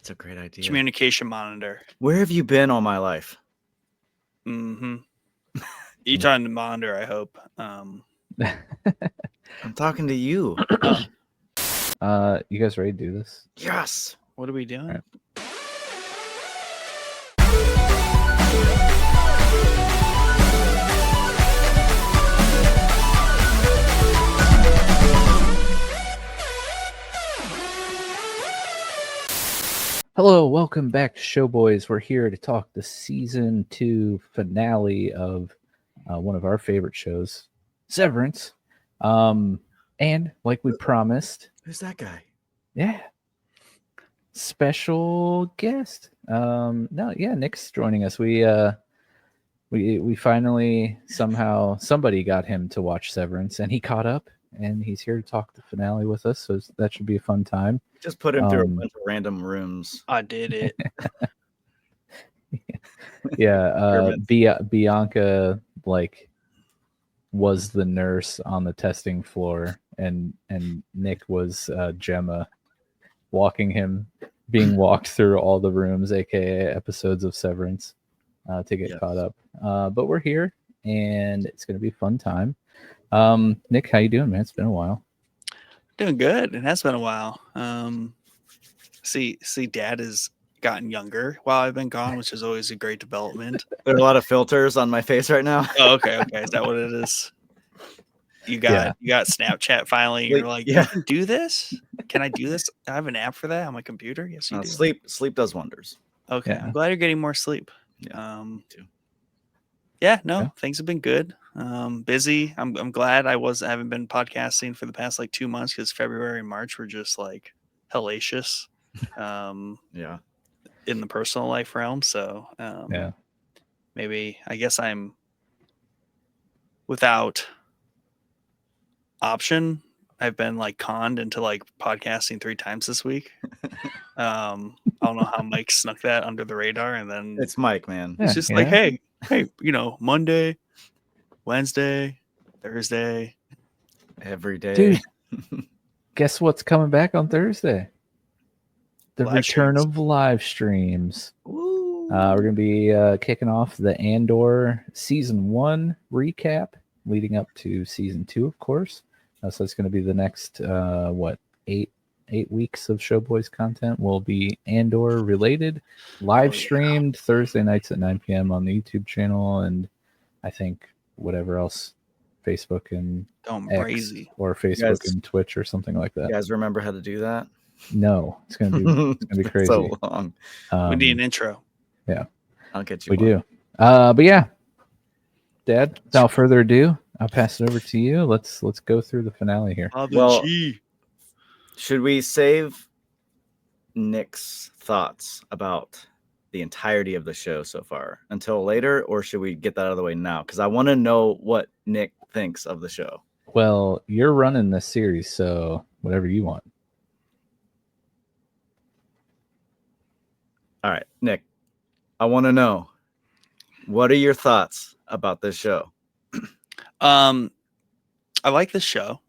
That's a great idea. Communication monitor. Where have you been all my life? Mm-hmm. You talking to monitor, I hope. I'm talking to you. You guys ready to do this? Yes. What are we doing? All right. Hello, welcome back to Showboys. We're here to talk the season 2 finale of one of our favorite shows, Severance. And like we promised, Who's that guy? yeah, special guest. Nick's joining us. We finally somehow somebody got him to watch Severance, and he caught up, and he's here to talk the finale with us. So that should be a fun time. Just put him through a bunch of random rooms. I did it. Yeah, Bianca was the nurse on the testing floor, and Nick was Gemma, being walked through all the rooms, aka episodes of Severance, to get caught up. But we're here, and it's gonna be a fun time. Nick, how you doing, man? It's been a while. Doing good. It has been a while. See, Dad has gotten younger while I've been gone, which is always a great development. There are a lot of filters on my face right now. Oh, okay. Is that what it is? You got Snapchat finally. You're like, you can do this? Can I do this? I have an app for that on my computer. Yes, you do. Sleep does wonders. Okay, Yeah. I'm glad you're getting more sleep. Yeah, me too. Things have been good. Busy. I'm glad I haven't been podcasting for the past 2 months because February and March were just hellacious. Yeah. In the personal life realm. So maybe I guess I'm without option. I've been conned into podcasting 3 times this week. I don't know how Mike snuck that under the radar, and then It's Mike, man. it's just hey, Monday, Wednesday, Thursday, Every day. Dude, guess what's coming back on Thursday? The Live return streams. of live streams. Woo. We're going to be kicking off the Andor Season 1 recap, leading up to Season 2, of course. So it's going to be the next, 8 weeks of Showboys content will be Andor related, live streamed Thursday nights at 9 p.m. on the YouTube channel, and I think whatever else, Facebook and X, or Facebook and Twitch or something like that. You guys remember how to do that? No, it's gonna be crazy. So long. We need an intro. Yeah, I'll get you. We do. But yeah, Dad. Without further ado, I'll pass it over to you. Let's go through the finale here. Well, should we save Nick's thoughts about the entirety of the show so far until later, or should we get that out of the way now? Because I want to know what Nick thinks of the show. Well, you're running this series, so whatever you want. All right, Nick, I want to know, what are your thoughts about this show? I like this show.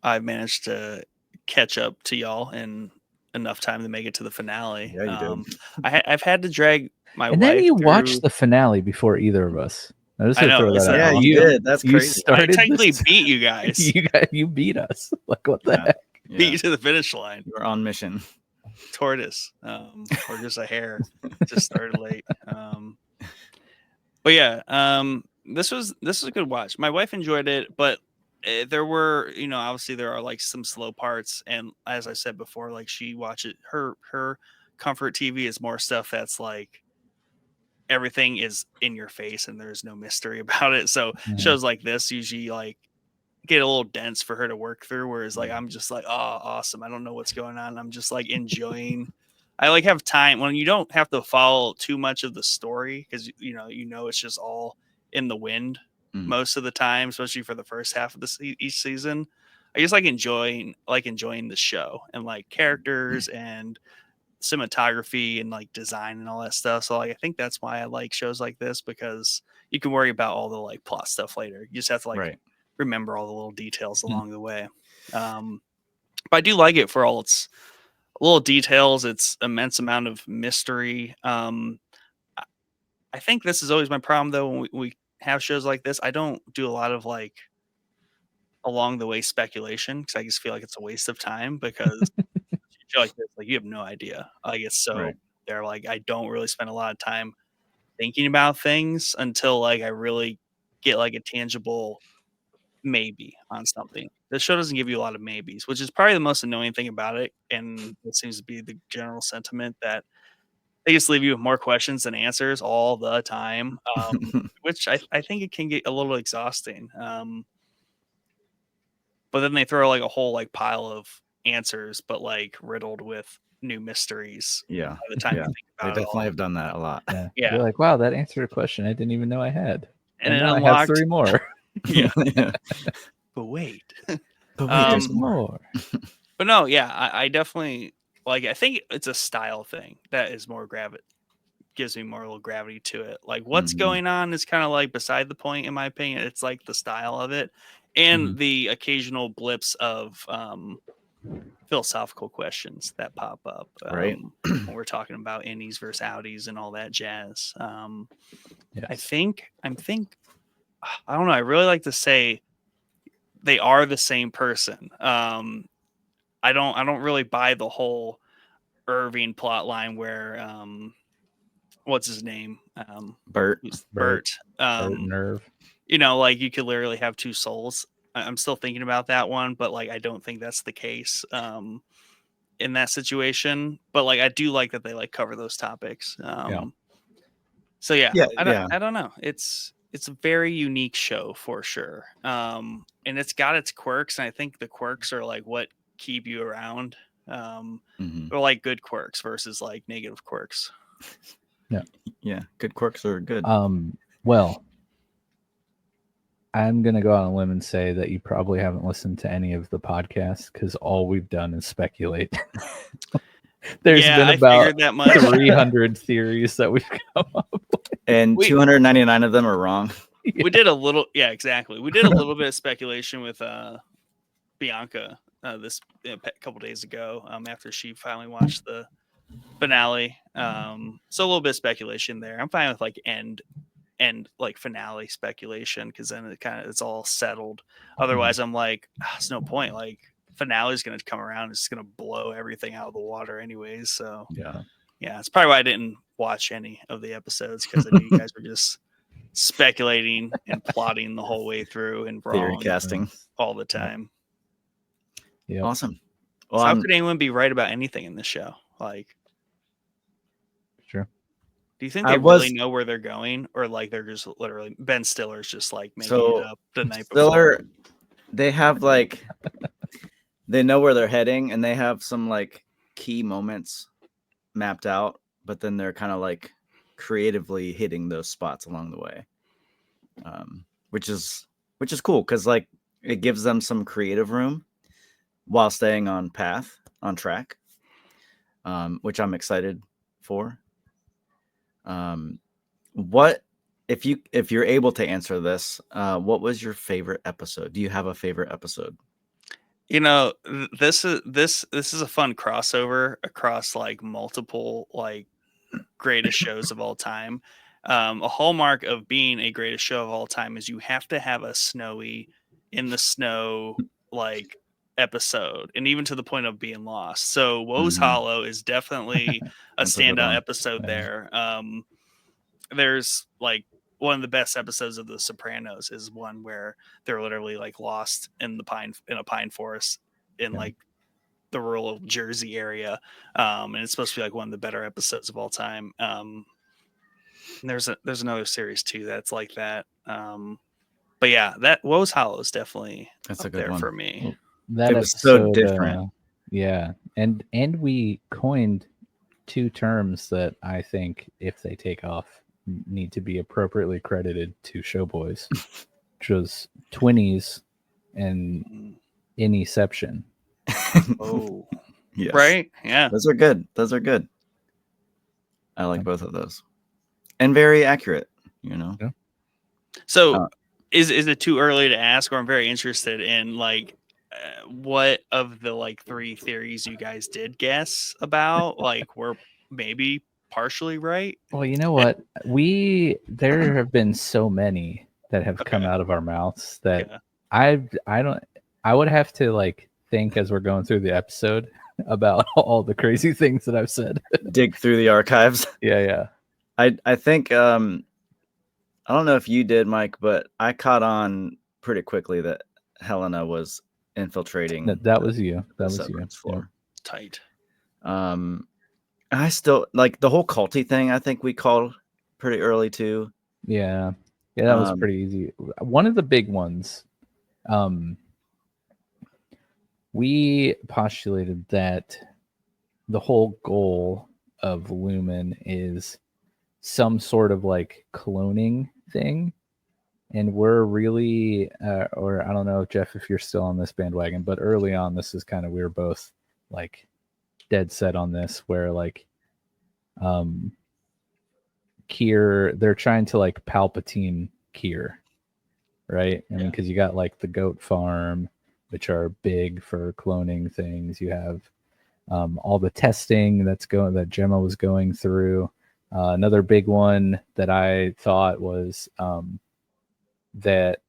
I've managed to catch up to y'all in enough time to make it to the finale. Yeah, you did. I've had to drag my wife. And then you through... watched the finale before either of us. I know. Yeah, you did. That's crazy. I technically beat you guys. You beat us. What the heck? Yeah. Beat you to the finish line. You were on mission. Tortoise, or just a hare. Just started late. But yeah, this was a good watch. My wife enjoyed it, but there were, obviously there are some slow parts, and as I said before, she watches her comfort TV is more stuff that's everything is in your face and there's no mystery about it. So shows like this usually get a little dense for her to work through, whereas I'm just oh, awesome, I don't know what's going on, I'm just enjoying. I have time when you don't have to follow too much of the story, because it's just all in the wind most of the time, especially for the first half of each season. I just enjoying the show and characters and cinematography and design and all that stuff. So I think that's why I like shows like this, because you can worry about all the plot stuff later. You just have to remember all the little details along the way. But I do like it for all its little details. It's immense amount of mystery. I think this is always my problem though when we have shows like this. I don't do a lot of like along the way speculation because I just feel like it's a waste of time because show like this, like you have no idea. Like it's so Right. they're like I don't really spend a lot of time thinking about things until like I really get like a tangible maybe on something. The show doesn't give you a lot of maybes, which is probably the most annoying thing about it. And it seems to be the general sentiment that they just leave you with more questions than answers all the time, which I think it can get a little exhausting. But then they throw like a whole like pile of answers, but like riddled with new mysteries. Yeah. By the time you Yeah. think They about it definitely all. have done that a lot. Yeah. Yeah. You're like, wow, that answered a question I didn't even know I had. And And it now I have unlocked. 3 more. Yeah. Yeah. But wait. But wait, there's Um, more. But no, yeah, I definitely like. I think it's a style thing that is more gives me more little gravity to it. Like what's Mhm. going on is kind of like beside the point, in my opinion. It's like the style of it and the occasional blips of philosophical questions that pop up Right. when we're talking about innies versus outies and all that jazz. Yes. I think I don't know. I really like to say they are the same person. I don't really buy the whole Irving plot line where what's his name? Bert. Bert. Nerve. You know, like you could literally have 2 souls. I'm still thinking about that one, but like I don't think that's the case in that situation. But like I do like that they like cover those topics. So yeah, Yeah, I don't know. It's a very unique show for sure. And it's got its quirks, and I think the quirks are like what keep you around. Mhm. Or like good quirks versus like negative quirks. Yeah. Good quirks are good. Well, I'm gonna go out on a limb and say that you probably haven't listened to any of the podcasts because all we've done is speculate. There's been I about figured that much. 300 theories that we've come up with. And 299 of them are wrong. We did a little, yeah, exactly. We did a little bit of speculation with Bianca this couple days ago after she finally watched the finale. So a little bit of speculation there. I'm fine with like end like finale speculation because then it's all settled. Otherwise, I'm like, there's no point. Like finale is going to come around, it's going to blow everything out of the water anyways. So Yeah. it's probably why I didn't watch any of the episodes because I knew you guys were just speculating and plotting the whole way through and Theory wrong casting. all the time. Yeah. Awesome. So how could anyone be right about anything in this show? Like, Sure. do you think I they was- really know where they're going, or like they're just literally Ben Stiller's just like making So, it up the night Stiller, before? they have like they know where they're heading and they have some like key moments mapped out, but then they're kind of like creatively hitting those spots along the way. Which is cool because like it gives them some creative room while staying on track, which I'm excited for. What if you're able to answer this? What was your favorite episode? Do you have a favorite episode? You know, this is a fun crossover across like multiple like greatest shows of all time. A hallmark of being a greatest show of all time is you have to have a snowy in the snow like episode, and even to the point of being lost. So Woe's Mhm. Hollow is definitely a That's a good standout one. episode there. There's like one of the best episodes of The Sopranos is one where they're literally like lost in a pine forest in Yeah. like the rural Jersey area. And it's supposed to be like one of the better episodes of all time. And there's another series too that's like that. But yeah, that Woe's Hollow is definitely That's up a good there one. for me. That It was so episode, different. yeah, and we coined 2 terms that I think, if they take off, need to be appropriately credited to Showboys, which was Twinnies and Innieception. Oh, Yes. right, yeah. Those are good. I like both of those, and very accurate. You know. So Uh, is it too early to ask, or I'm very interested in like what of the like 3 theories you guys did guess about like were maybe partially right? Well, you know what? There have been so many that have come Okay. out of our mouths that Yeah. I would have to like think as we're going through the episode about all the crazy things that I've said. Dig through the archives. Yeah. I think I don't know if you did, Mike, but I caught on pretty quickly that Helena was infiltrating That was you. the That was you. severance Yep. floor. Tight. I still like the whole culty thing. I think we called pretty early too. Yeah. Yeah, that was pretty easy. One of the big ones, we postulated that the whole goal of Lumen is some sort of like cloning thing. And we're really, or I don't know, Jeff, if you're still on this bandwagon, but early on, this is kind of, we were both like dead set on this, where like, Kier, they're trying to like Palpatine Kier, right? I mean, because you got like the goat farm, which are big for cloning things. You have all the testing that Gemma was going through. Another big one that I thought was that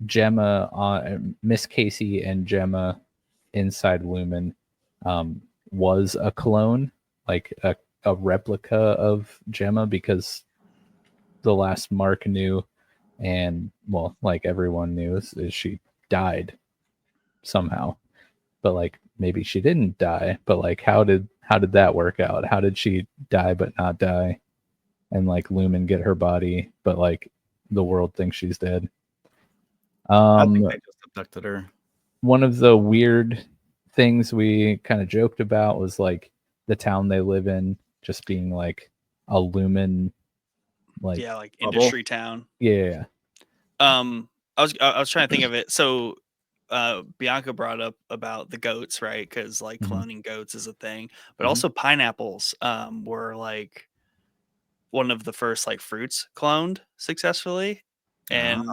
Gemma, Miss Casey and Gemma inside Lumen was a clone, like a replica of Gemma, because the last Mark knew, and well, like everyone knew, is she died somehow. But like maybe she didn't die, but like how did that work out? How did she die but not die? And like Lumen get her body, but like the world thinks she's dead. I think they just abducted her. One of the weird things we kind of joked about was like the town they live in just being like a Lumen, like Like bubble. industry town. Yeah. I was trying to think of it. So Bianca brought up about the goats, right? Because like cloning goats is a thing, but also pineapples were like one of the first like fruits cloned successfully, and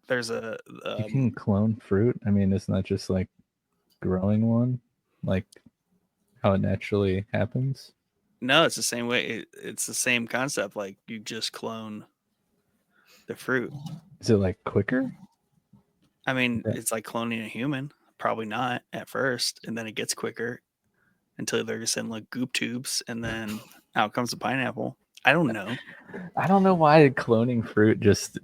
there's a you can clone fruit. I mean, isn't that just like growing one, like how it naturally happens? No, it's the same way. It's the same concept. Like you just clone the fruit. Is it like quicker? I mean, it's like cloning a human. Probably not at first, and then it gets quicker until they're just in like goop tubes, and then out comes the pineapple. I don't know. I don't know why cloning fruit just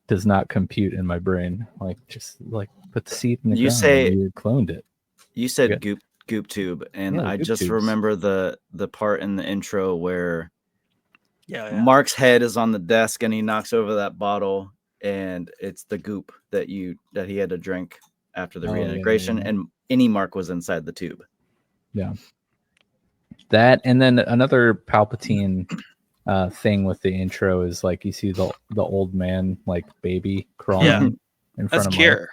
does not compute in my brain. Like just like put the seed in the ground and you cloned it. You said goop tube, and I just remember the part in the intro where Mark's head is on the desk and he knocks over that bottle, and it's the goop that he had to drink after the reintegration, and innie Mark was inside the tube. Yeah. That, and then another Palpatine thing with the intro is like you see the old man like baby crawling in front of Kier.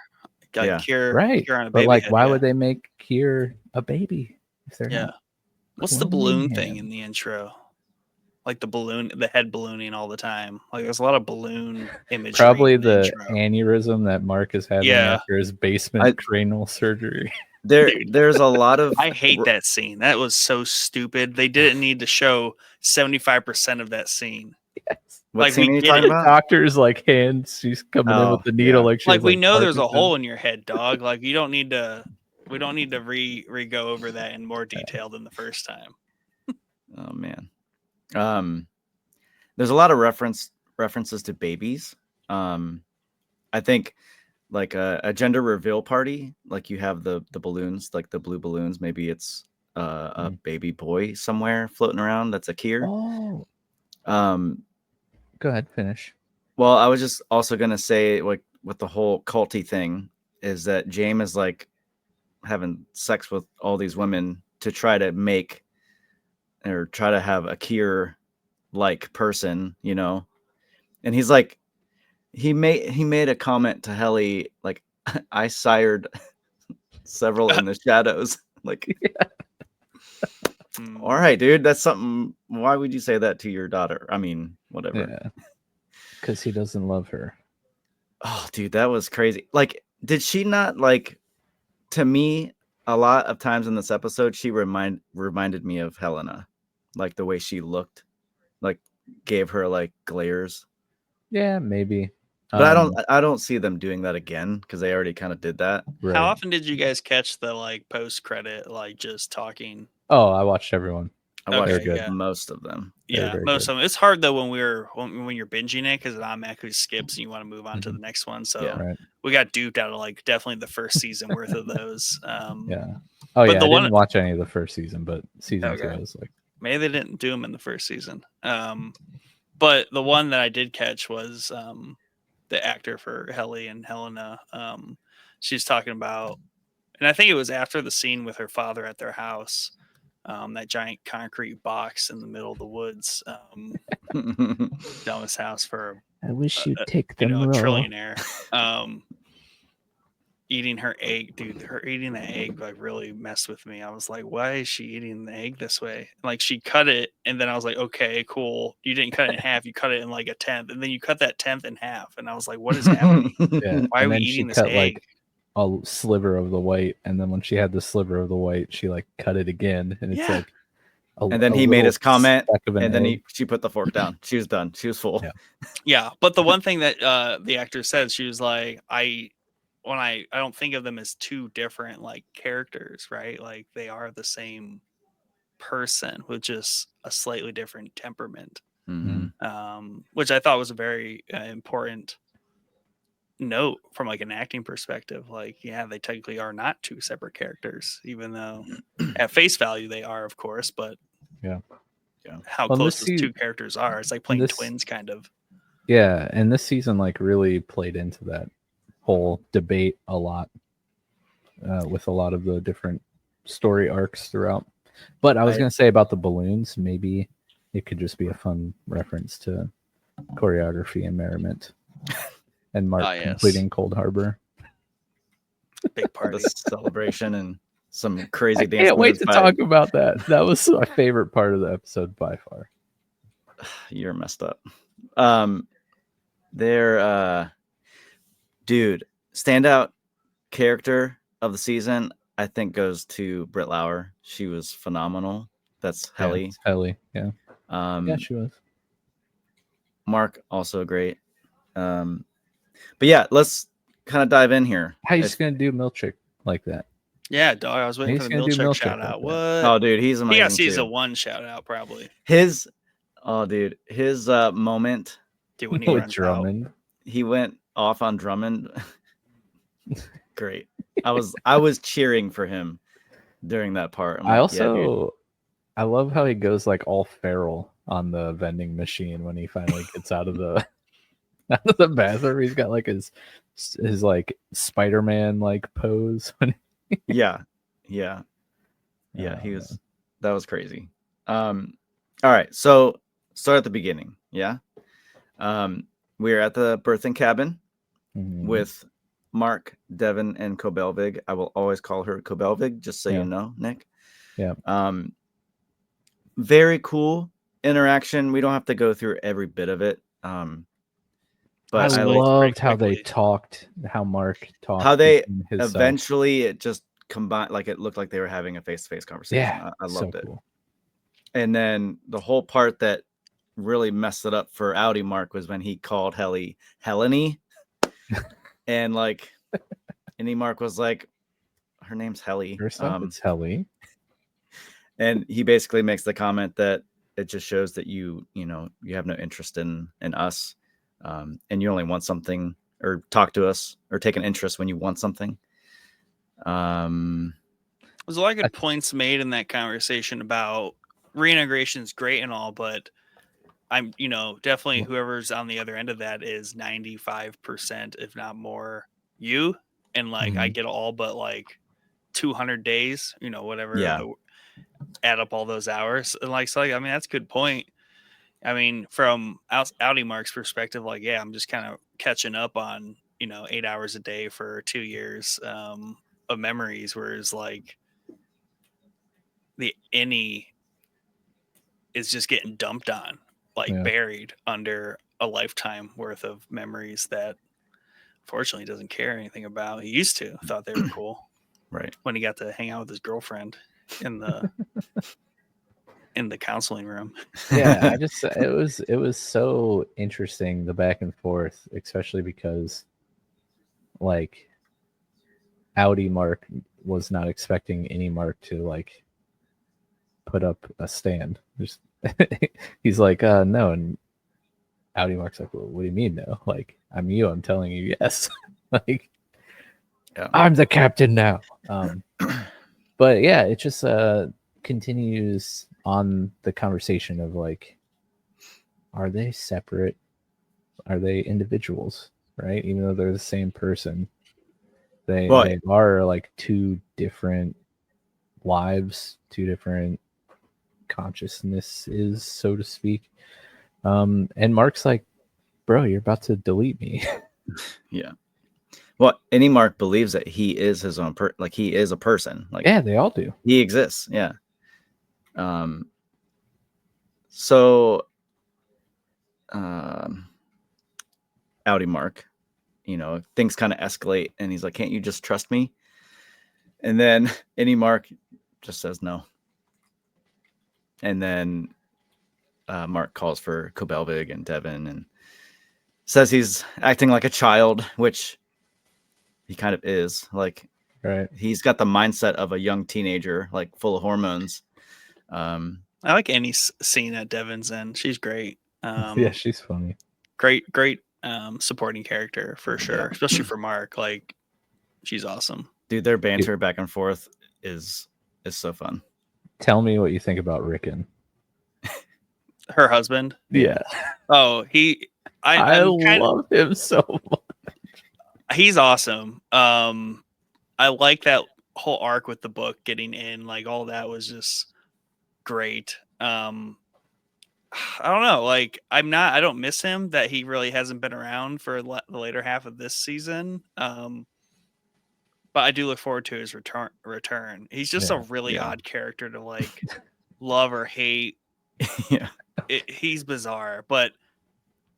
Kier, right? Kier on a but baby like, head, why would they make Kier a baby if they're not? What's the balloon thing in the intro? Like the balloon, the head ballooning all the time. Like there's a lot of balloon imagery. Probably the aneurysm that Mark is having after his basement cranial surgery. There's a lot of. I hate that scene. That was so stupid. They didn't need to show 75% of that scene. Yes. What like scene we are you get talking it. about? Doctor's like hands. She's coming in with the needle like she's like we know there's a Parkinson's. hole in your head, dog. Like you don't need to. We don't need to re-go over that in more detail than the first time. Oh man. There's a lot of references to babies. I think like a gender reveal party, like you have the balloons, like the blue balloons. Maybe it's a baby boy somewhere floating around. That's a Kier. Oh. Go ahead, finish. Well, I was just also gonna say, like with the whole culty thing, is that James is like having sex with all these women to try to make or try to have a Kier like person, you know. And he's like, he made a comment to Helly like, I sired several in the shadows. Like, all right, dude, that's something. Why would you say that to your daughter? I mean, whatever. Yeah, because he doesn't love her. Oh, dude, that was crazy. Like, did she not like to me, a lot of times in this episode, she reminded me of Helena, like the way she looked, like gave her like glares. Yeah, maybe. But I don't see them doing that again because they already kind of did that. Right. How often did you guys catch the like post credit, like just talking? Oh, I watched everyone. I watched Okay, yeah. most of them. Yeah, very most good. of them. It's hard though when when you're binging it because it automatically skips and you want to move on to the next one. So Yeah. Right. we got duped out of like definitely the first season worth of those. Yeah. Oh but yeah, the I one- didn't watch any of the first season, but season 2 Okay. I was like, maybe they didn't do them in the first season. But the one that I did catch was the actor for Helly and Helena. She's talking about, and I think it was after the scene with her father at their house, that giant concrete box in the middle of the woods, dumbest house for I wish you'd take a them raw. trillionaire. Eating her egg, dude. Her eating the egg like really messed with me. I was like, why is she eating the egg this way? Like she cut it, and then I was like, okay, cool. You didn't cut it in half. You cut it in like a tenth, and then you cut that tenth in half. And I was like, what is happening? Yeah. Why are and we then eating she this cut egg? like a sliver of the white, and then when she had the sliver of the white, she like cut it again, and it's Yeah. like. And then he made his comment, and and then she put the fork down. She was done. She was full. Yeah. Yeah, but the one thing that the actor said, she was like, I don't think of them as two different like characters, right? Like they are the same person with just a slightly different temperament. Mm-hmm. Which I thought was a very important note from like an acting perspective. Like, yeah, they technically are not two separate characters, even though at face value they are, of course. But Yeah. how Well, close those two characters are, it's like playing twins, kind of. Yeah, and this season like really played into that whole debate a lot with a lot of the different story arcs throughout. But I was going to say about the balloons, maybe it could just be a fun reference to choreography and merriment and Mark completing Cold Harbor. Big party. The celebration and some crazy I dance. can't wait to talk about that. That was my favorite part of the episode by far. You're messed up. Dude, standout character of the season, I think, goes to Britt Lauer. She was phenomenal. That's Helly. Yeah, Helly, yeah. Yeah, she was. Mark, also great. But yeah, let's kind of dive in here. How you just gonna do Milchick like that? Yeah, dog. I was waiting for the Milchick shout out. What? Oh, dude, he's amazing. He got season 1 shout out probably. His moment. Dude, when he runs Drummond. Out, he went off on Drummond. Great. I was cheering for him during that part. I love how he goes like all feral on the vending machine when he finally gets out of the bathroom. He's got like his like Spider-Man like pose. Yeah. He was. That was crazy. All right, so start at the beginning. Yeah. We're at the birthing cabin with Mark, Devin, and Kobelvig. I will always call her Kobelvig, just so you know, Nick. Yeah. Very cool interaction. We don't have to go through every bit of it. But I loved how they talked, how Mark talked. How they eventually it just combined, like it looked like they were having a face-to-face conversation. Yeah, I loved it. Cool. And then the whole part that really messed it up for Audi Mark was when he called Helly Heleny. And like Innie Mark was like, her name's Helly. First off, it's Helly. And he basically makes the comment that it just shows that you have no interest in us. And you only want something or talk to us or take an interest when you want something. There's a lot of good points made in that conversation about reintegration is great and all, but I'm, definitely whoever's on the other end of that is 95%, if not more, you. And like, I get all but like 200 days, whatever. Yeah. Add up all those hours. And like, so like, I mean, that's a good point. I mean, from Audi Mark's perspective, like, yeah, I'm just kind of catching up on, 8 hours a day for 2 years of memories. Whereas like the innie is just getting dumped on, like buried under a lifetime worth of memories that fortunately doesn't care anything about. He used to thought they were cool. Right. when he got to hang out with his girlfriend in the in the counseling room. Yeah, it was so interesting, the back and forth, especially because like Audi Mark was not expecting any Mark to like put up a stand. Just he's like, no, and Audi Mark's like, well, what do you mean no? Like, I'm you, I'm telling you yes. Like, Yeah. I'm the captain now. But yeah, it just continues on the conversation of like, are they separate? Are they individuals? Right? Even though they're the same person, they Well, they are like two different lives, two different consciousnesses, so to speak. And Mark's like, bro, you're about to delete me. yeah. Well, any Mark believes that he is his own like he is a person. Like Yeah, they all do. he exists. Yeah. So Audi Mark, things kind of escalate and he's like, can't you just trust me? And then any Mark just says no. And then Mark calls for Kobelvig and Devin and says he's acting like a child, which he kind of is. Like, Right. he's got the mindset of a young teenager, like full of hormones. I like any scene that Devin's in. She's great. Yeah, she's funny. Great supporting character for sure, especially for Mark. Like, she's awesome. Dude, their banter back and forth is so fun. Tell me what you think about Rickon. Her husband. Yeah. Oh, I love him so much. He's awesome. I like that whole arc with the book getting in, like all that was just great. I don't know, like I don't miss him that he really hasn't been around for the later half of this season. But I do look forward to his return. He's just a really odd character to like love or hate. Yeah. He's bizarre, but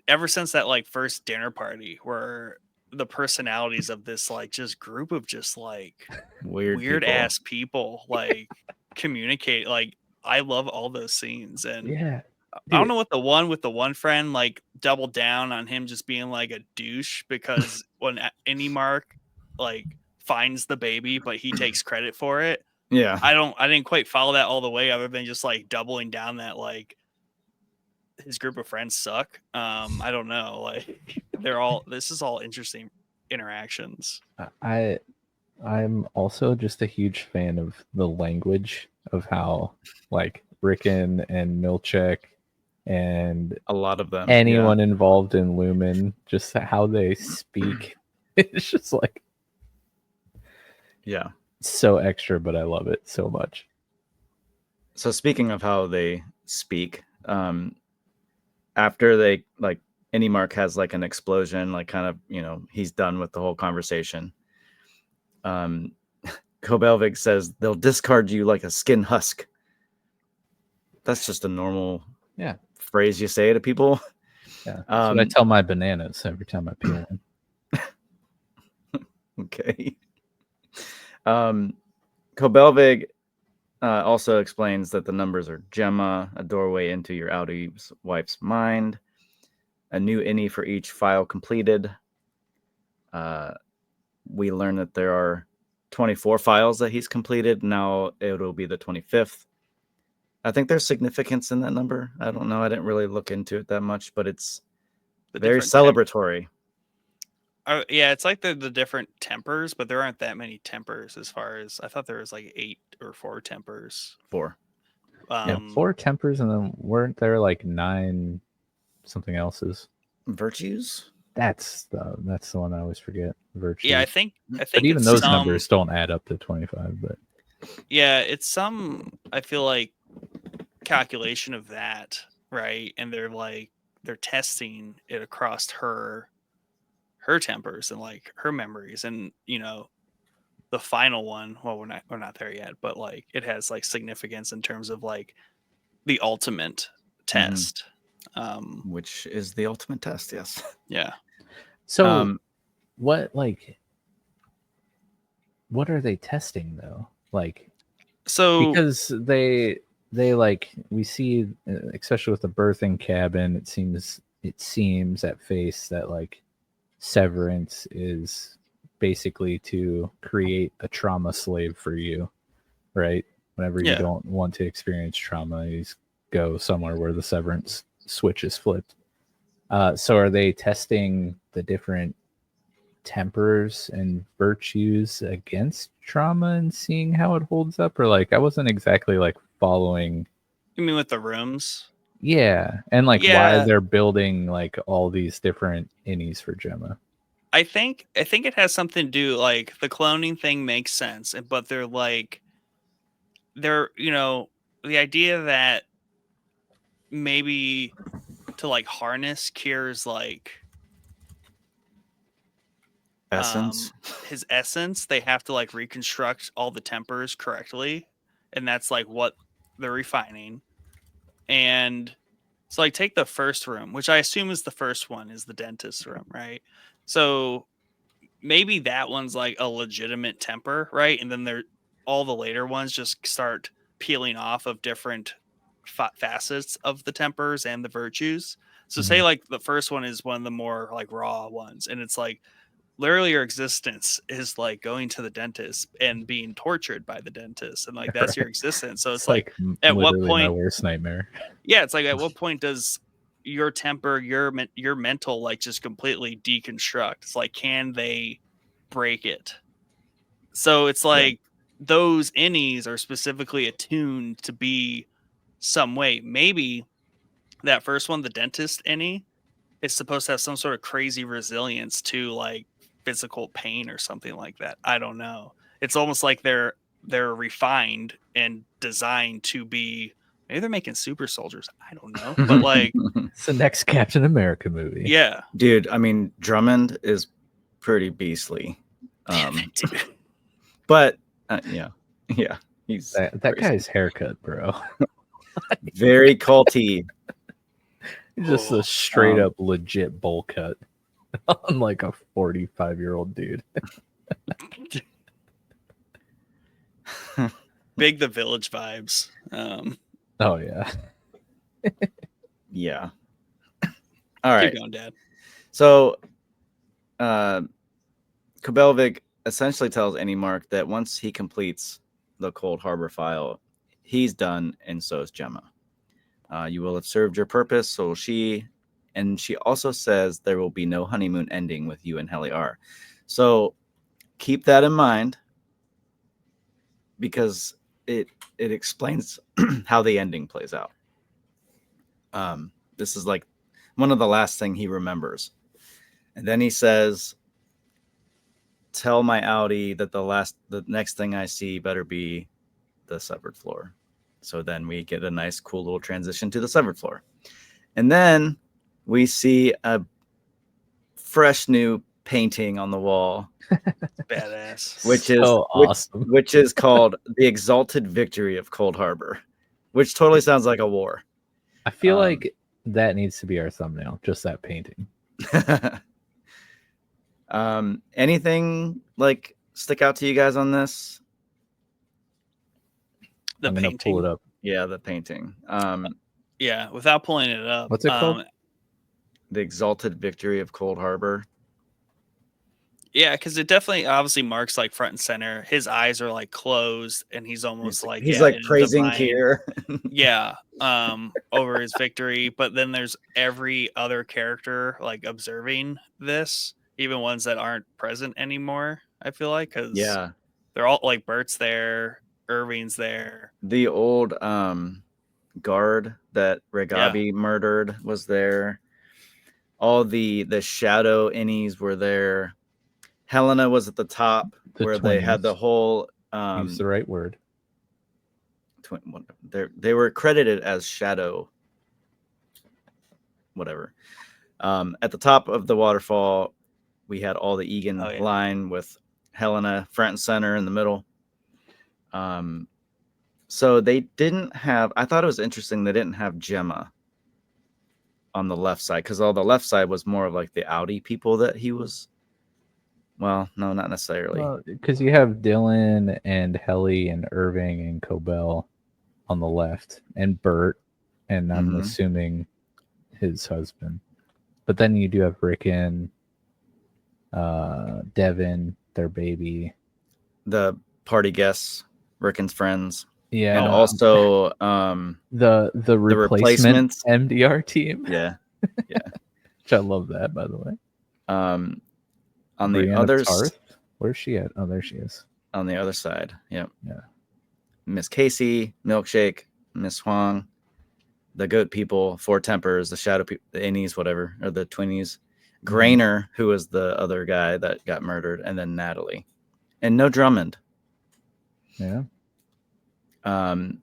ever since that like first dinner party where the personalities of this like just group of just like weird ass people like communicate, like I love all those scenes. And yeah, I don't know what the one with the one friend like doubled down on him just being like a douche because when any Mark like finds the baby but he takes credit for it. Yeah. I didn't quite follow that all the way other than just like doubling down that like his group of friends suck. I don't know. Like this is all interesting interactions. I'm also just a huge fan of the language of how like Rickon and Milchek and a lot of them, anyone involved in Lumen, just how they speak. It's just like so extra, but I love it so much. So speaking of how they speak, after they like any Mark has like an explosion, like kind of, he's done with the whole conversation. Kobelvig says they'll discard you like a skin husk. That's just a normal phrase you say to people. Yeah, that's what I tell my bananas every time I peel one. Okay. Kobelvig also explains that the numbers are Gemma, a doorway into your Audi's wife's mind, a new innie for each file completed. We learn that there are 24 files that he's completed. Now it'll be the 25th. I think there's significance in that number. I don't know. I didn't really look into it that much, but it's very celebratory. Yeah, it's like the different tempers, but there aren't that many tempers as far as I thought there was like 8 or 4 tempers. 4. 4 tempers, and then weren't there like 9 something else's? Virtues? That's the one I always forget. Virtues. Yeah, I think but even those numbers don't add up to 25. But yeah, it's some, I feel like, calculation of that, right? And they're testing it across her tempers and like her memories, and the final one, well, we're not there yet, but like it has like significance in terms of like the ultimate test, which is the ultimate test. Yes. Yeah. So what, like, what are they testing though? Like, So because they like, we see, especially with the birthing cabin, it seems at face that like Severance is basically to create a trauma slave for you, right? Whenever you yeah, don't want to experience trauma, you just go somewhere where the Severance switch is flipped. So are they testing the different tempers and virtues against trauma and seeing how it holds up? Or like, I wasn't exactly like following. you mean with the rooms? Yeah, and like why Yeah, they're building like all these different innies for Gemma. I think it has something to do, like the cloning thing makes sense, but they're the idea that maybe to like harness Kier's like Essence. his essence, they have to like reconstruct all the tempers correctly, and that's like what they're refining. And so like take the first room, which I assume is the first one, is the dentist room, right? So maybe that one's like a legitimate temper, right? And then all the later ones just start peeling off of different facets of the tempers and the virtues. So say like the first one is one of the more like raw ones, and it's like literally your existence is like going to the dentist and being tortured by the dentist, and like that's your existence. So it's like at what literally my point, worst nightmare. yeah, it's like at what point does your temper, your mental like just completely deconstruct? It's like, can they break it? So it's like those innies are specifically attuned to be some way. Maybe that first one, the dentist innie, is supposed to have some sort of crazy resilience to like physical pain or something like that. I don't know. It's almost like they're refined and designed to be, maybe they're making super soldiers. I don't know. But like, It's the next Captain America movie. yeah. Dude, I mean, Drummond is pretty beastly. Dude. But yeah, he's That crazy. guy's haircut, bro. Very culty. Just a straight up legit bowl cut on like a 45-year-old dude. Big The Village vibes. Oh yeah. Yeah. All right. Keep going, Dad. So Kubelvik essentially tells Mark that once he completes the Cold Harbor file, he's done, and so is Gemma. You will have served your purpose, so will she. And she also says there will be no honeymoon ending with you and Heli R. So keep that in mind, because it explains how the ending plays out. This is like one of the last thing he remembers. And then he says, tell my Audi that the next thing I see better be the severed floor. So then we get a nice, cool little transition to the severed floor. And then we see a fresh new painting on the wall. Badass. Which is so awesome. which is called The Exalted Victory of Cold Harbor, which totally sounds like a war. I feel like that needs to be our thumbnail, just that painting. Anything like stick out to you guys on this? I'm gonna pull it up. Yeah, the painting. Yeah, without pulling it up. What's it called? The Exalted Victory of Cold Harbor. Yeah, because it definitely obviously Mark's like front and center. His eyes are like closed, and he's almost he's like praising Kier. Yeah, over his victory. But then there's every other character like observing this, even ones that aren't present anymore. I feel like, because they're all like Bert's there, Irving's there, the old guard that Regabi murdered was there. All the shadow innies were there. Helena was at the top, where twins. They had the whole use the right word. They were credited as shadow whatever. At the top of the waterfall, we had all the Egan line with Helena front and center in the middle. So they didn't have, I thought it was interesting, they didn't have Gemma on the left side, because all the left side was more of like the Audi people that he was Well, no, not necessarily. Well, because you have Dylan and Helly and Irving and Cobell on the left, and Bert, and I'm Mhm. assuming his husband. But then you do have Rickon, Devin, their baby. The party guests, Rickon's friends, Yeah. and also the replacement replacements. MDR team. Yeah. Which I love that, by the way. On the Brianna other Tarth. Where's she at? Oh, there she is. on the other side. Yep. Yeah. Miss Casey, Milkshake, Miss Huang, the goat people, Four Tempers, the shadow people, the innies, whatever, or the twinnies. Grainer, who was the other guy that got murdered, and then Natalie. And no Drummond. Yeah. I thought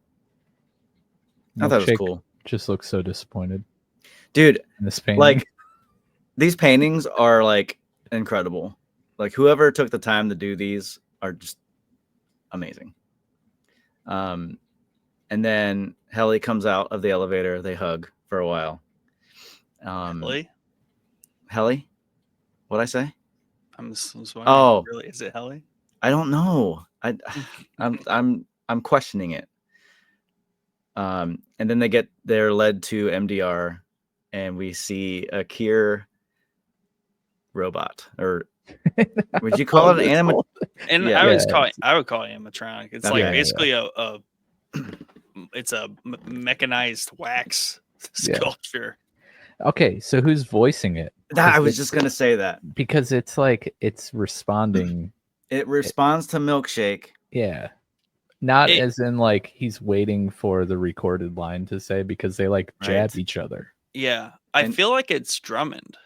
it was Milkshake cool. just looks so disappointed. Dude, In this painting. like these paintings are like incredible. Like whoever took the time to do these are just amazing. And then Helly comes out of the elevator. They hug for a while. Helly? What'd I say? I'm wondering. Oh. Really, is it Helly? I don't know. I'm questioning it. And then they're led to MDR, and we see a Kier robot, or would you call it an animatronic? And Yeah. I would call it animatronic. It's like Okay. basically it's a mechanized wax sculpture. Okay, so who's voicing it? I was just gonna say that because it's like it's responding. It responds to Milkshake. Yeah. Not as in like he's waiting for the recorded line to say, because they like jab each other. Yeah. I feel like it's Drummond.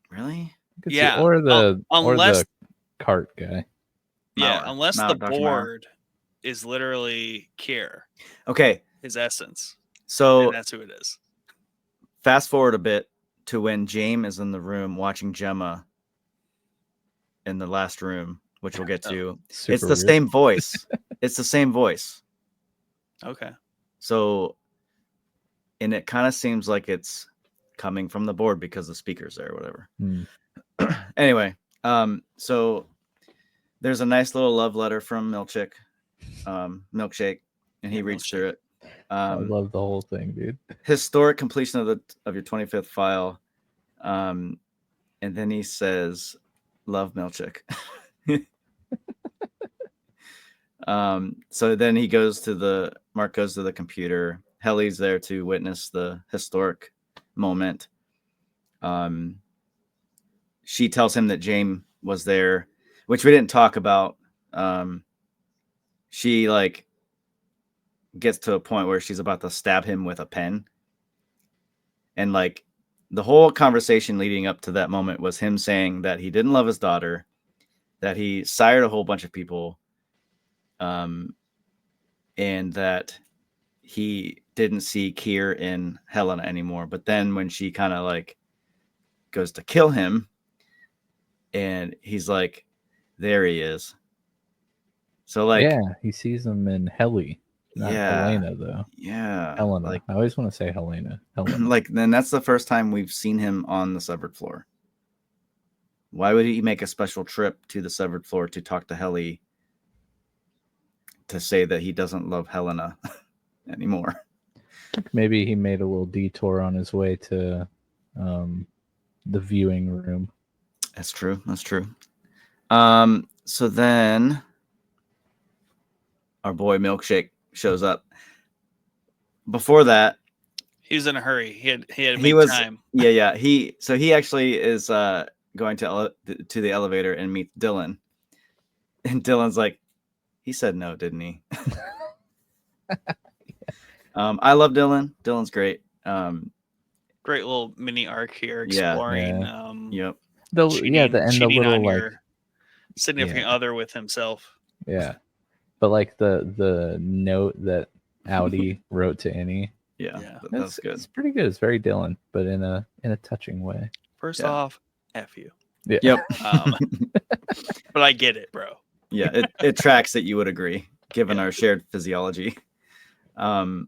Really? Yeah. Or the cart guy. Yeah, unless the board is literally Kier. Okay. His essence. So and that's who it is. Fast forward a bit to when James is in the room watching Gemma in the last room, which we'll get to. It's the same voice. It's the same voice. Okay. So, and it kind of seems like it's coming from the board because the speaker's there or whatever. Anyway, so there's a nice little love letter from Milkshake, and he reads through it. I love the whole thing, dude. Historic completion of your 25th file. And then he says, love Milkshake. So then Mark goes to the computer. Helly's there to witness the historic moment. She tells him that James was there, which we didn't talk about. She like gets to a point where she's about to stab him with a pen. And like the whole conversation leading up to that moment was him saying that he didn't love his daughter, that he sired a whole bunch of people, and that he didn't see Kier in Helena anymore. But then when she kind of like goes to kill him, and he's like, there he is. So like, yeah, he sees him in Helly. Not Helena, though. Yeah. Helena. Like, I always want to say Helena. Like, then that's the first time we've seen him on the severed floor. Why would he make a special trip to the severed floor to talk to Helly to say that he doesn't love Helena anymore? Maybe he made a little detour on his way to the viewing room. That's true. That's true. So then our boy Milkshake shows up. Before that, he was in a hurry. He had time. Yeah. He actually is going to the elevator and meet Dylan. And Dylan's like, he said no, didn't he? I love Dylan. Dylan's great. Great little mini arc here exploring. Yep. The little like significant other with himself. Yeah. But like the note that Audi wrote to Innie. Yeah. That's good. It's pretty good. It's very Dylan, but in a touching way. First off, F you. Yeah. Yep. But I get it, bro. Yeah, it tracks that you would agree, given our shared physiology. I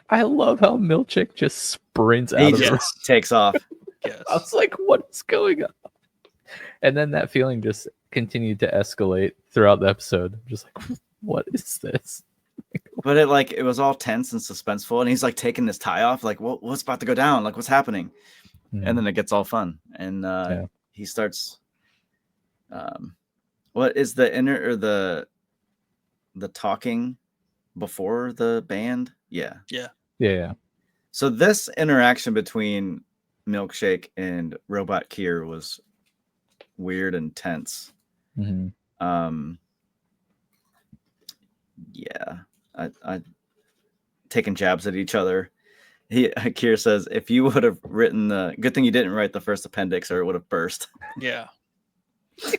love how Milkshake just sprints out of takes off. Yes. I was like, what is going on? And then that feeling just continued to escalate throughout the episode. I'm just like, what is this? But it was all tense and suspenseful, and he's like taking his tie off, like what's about to go down, like what's happening, and then it gets all fun, and he starts. What is the inner or the talking before the band? Yeah. So this interaction between Milkshake and Robot Kier was weird and tense. Yeah, I taking jabs at each other. Kier says, if you would have written good thing you didn't write the first appendix or it would have burst. Yeah.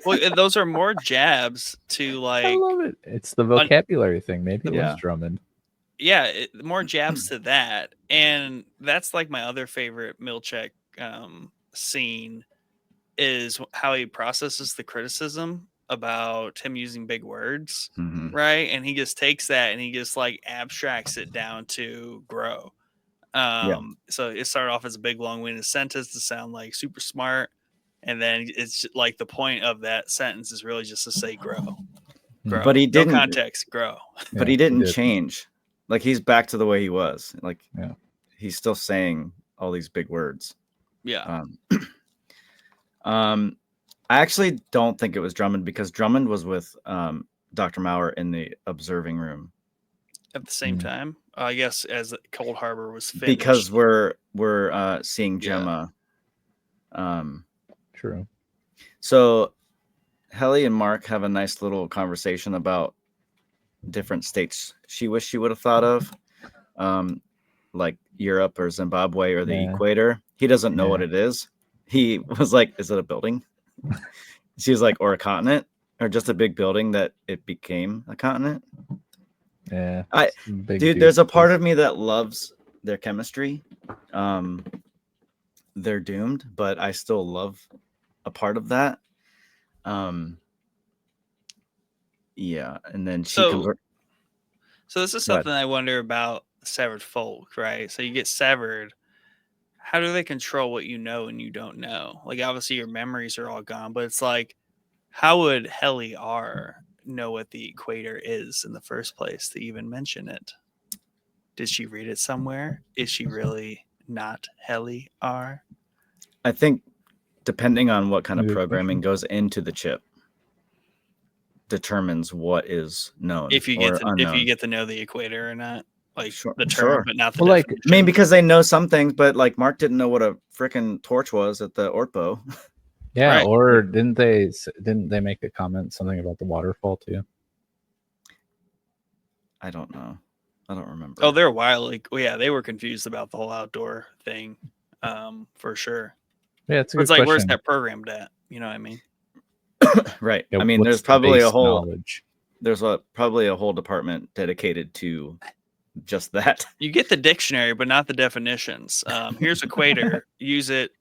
Well, those are more jabs to like. I love it. It's the vocabulary thing. Maybe it was Drummond. Yeah, more jabs to that, and that's like my other favorite Milchek scene is how he processes the criticism about him using big words, right? And he just takes that and he just like abstracts it down to grow. So it started off as a big long-winded sentence to sound like super smart, and then it's like the point of that sentence is really just to say grow. But he didn't. No context, grow. But he didn't change. Like he's back to the way he was. Like he's still saying all these big words. Yeah. I actually don't think it was Drummond because Drummond was with Dr. Maurer in the observing room at the same time. I guess as Cold Harbor was finished. Because we're seeing Gemma. True. So Helly and Mark have a nice little conversation about different states she wished she would have thought of, like Europe or Zimbabwe or the equator. He doesn't know what it is. He was like, is it a building? She was like, or a continent, or just a big building that it became a continent. Yeah. Dude, there's a part of me that loves their chemistry. They're doomed, but I still love a part of that. Yeah, and then so this is something I wonder about severed folk, right? So you get severed. How do they control what you know and you don't know? Like obviously your memories are all gone, but it's like, how would Helly R know what the equator is in the first place to even mention it? Did she read it somewhere? Is she really not Helly R? I think depending on what kind of programming goes into the chip determines what is known. If you get to know the equator or not, like the term, but not the definition. I mean, because they know some things, but like Mark didn't know what a freaking torch was at the Ortbo. Yeah, right. Or didn't they make a comment something about the waterfall too? I don't know. I don't remember. Oh, they're wildly. Well, yeah, they were confused about the whole outdoor thing, for sure. Yeah, it's a good like, question. where's that programmed at? You know what I mean? Right. Yeah, I mean, there's probably a whole probably a whole department dedicated to just that. You get the dictionary, but not the definitions. Here's equator. Use it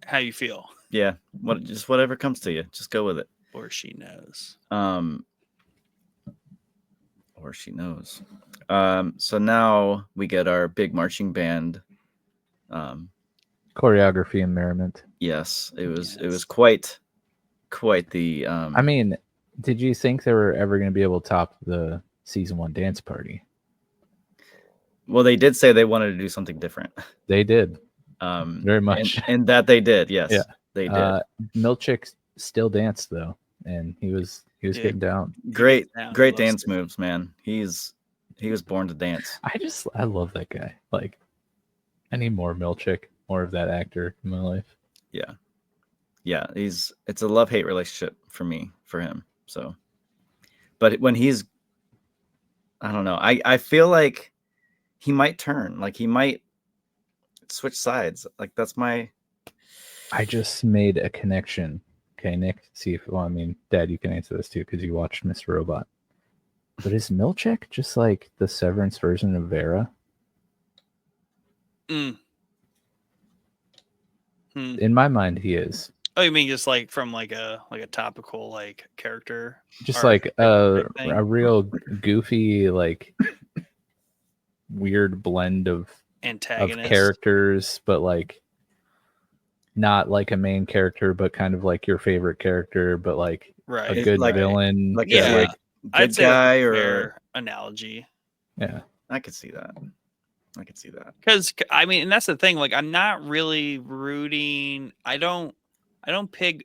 how you feel. Yeah. Just whatever comes to you. Just go with it. Or she knows. Or she knows. So now we get our big marching band. Choreography and merriment. Yes, it was quite the. I mean, did you think they were ever going to be able to top the season 1 dance party? Well, they did say they wanted to do something different. They did. Very much. And that they did. Yes. Yeah. They did. Milchik still danced though, and he was getting down. Great dance moves, man. He was born to dance. I love that guy. Like, I need more Milchik, more of that actor in my life. Yeah. Yeah, it's a love-hate relationship for him. So, but when he's, I don't know. I feel like he might turn, like he might switch sides. Like that's I just made a connection. Okay, Nick, Dad, you can answer this too because you watched Mr. Robot. But is Milchik just like the Severance version of Vera? In my mind, he is. Oh, you mean just like from like a topical like character? Just like a real goofy, like weird blend of antagonist characters, but like not like a main character, but kind of like your favorite character, but like Right. a good Like- villain. Like, Yeah. is he a I'd good say that's guy a or? fair analogy. Yeah. I could see that. I could see that. Because I mean, and that's the thing. Like, I'm not really rooting. I don't peg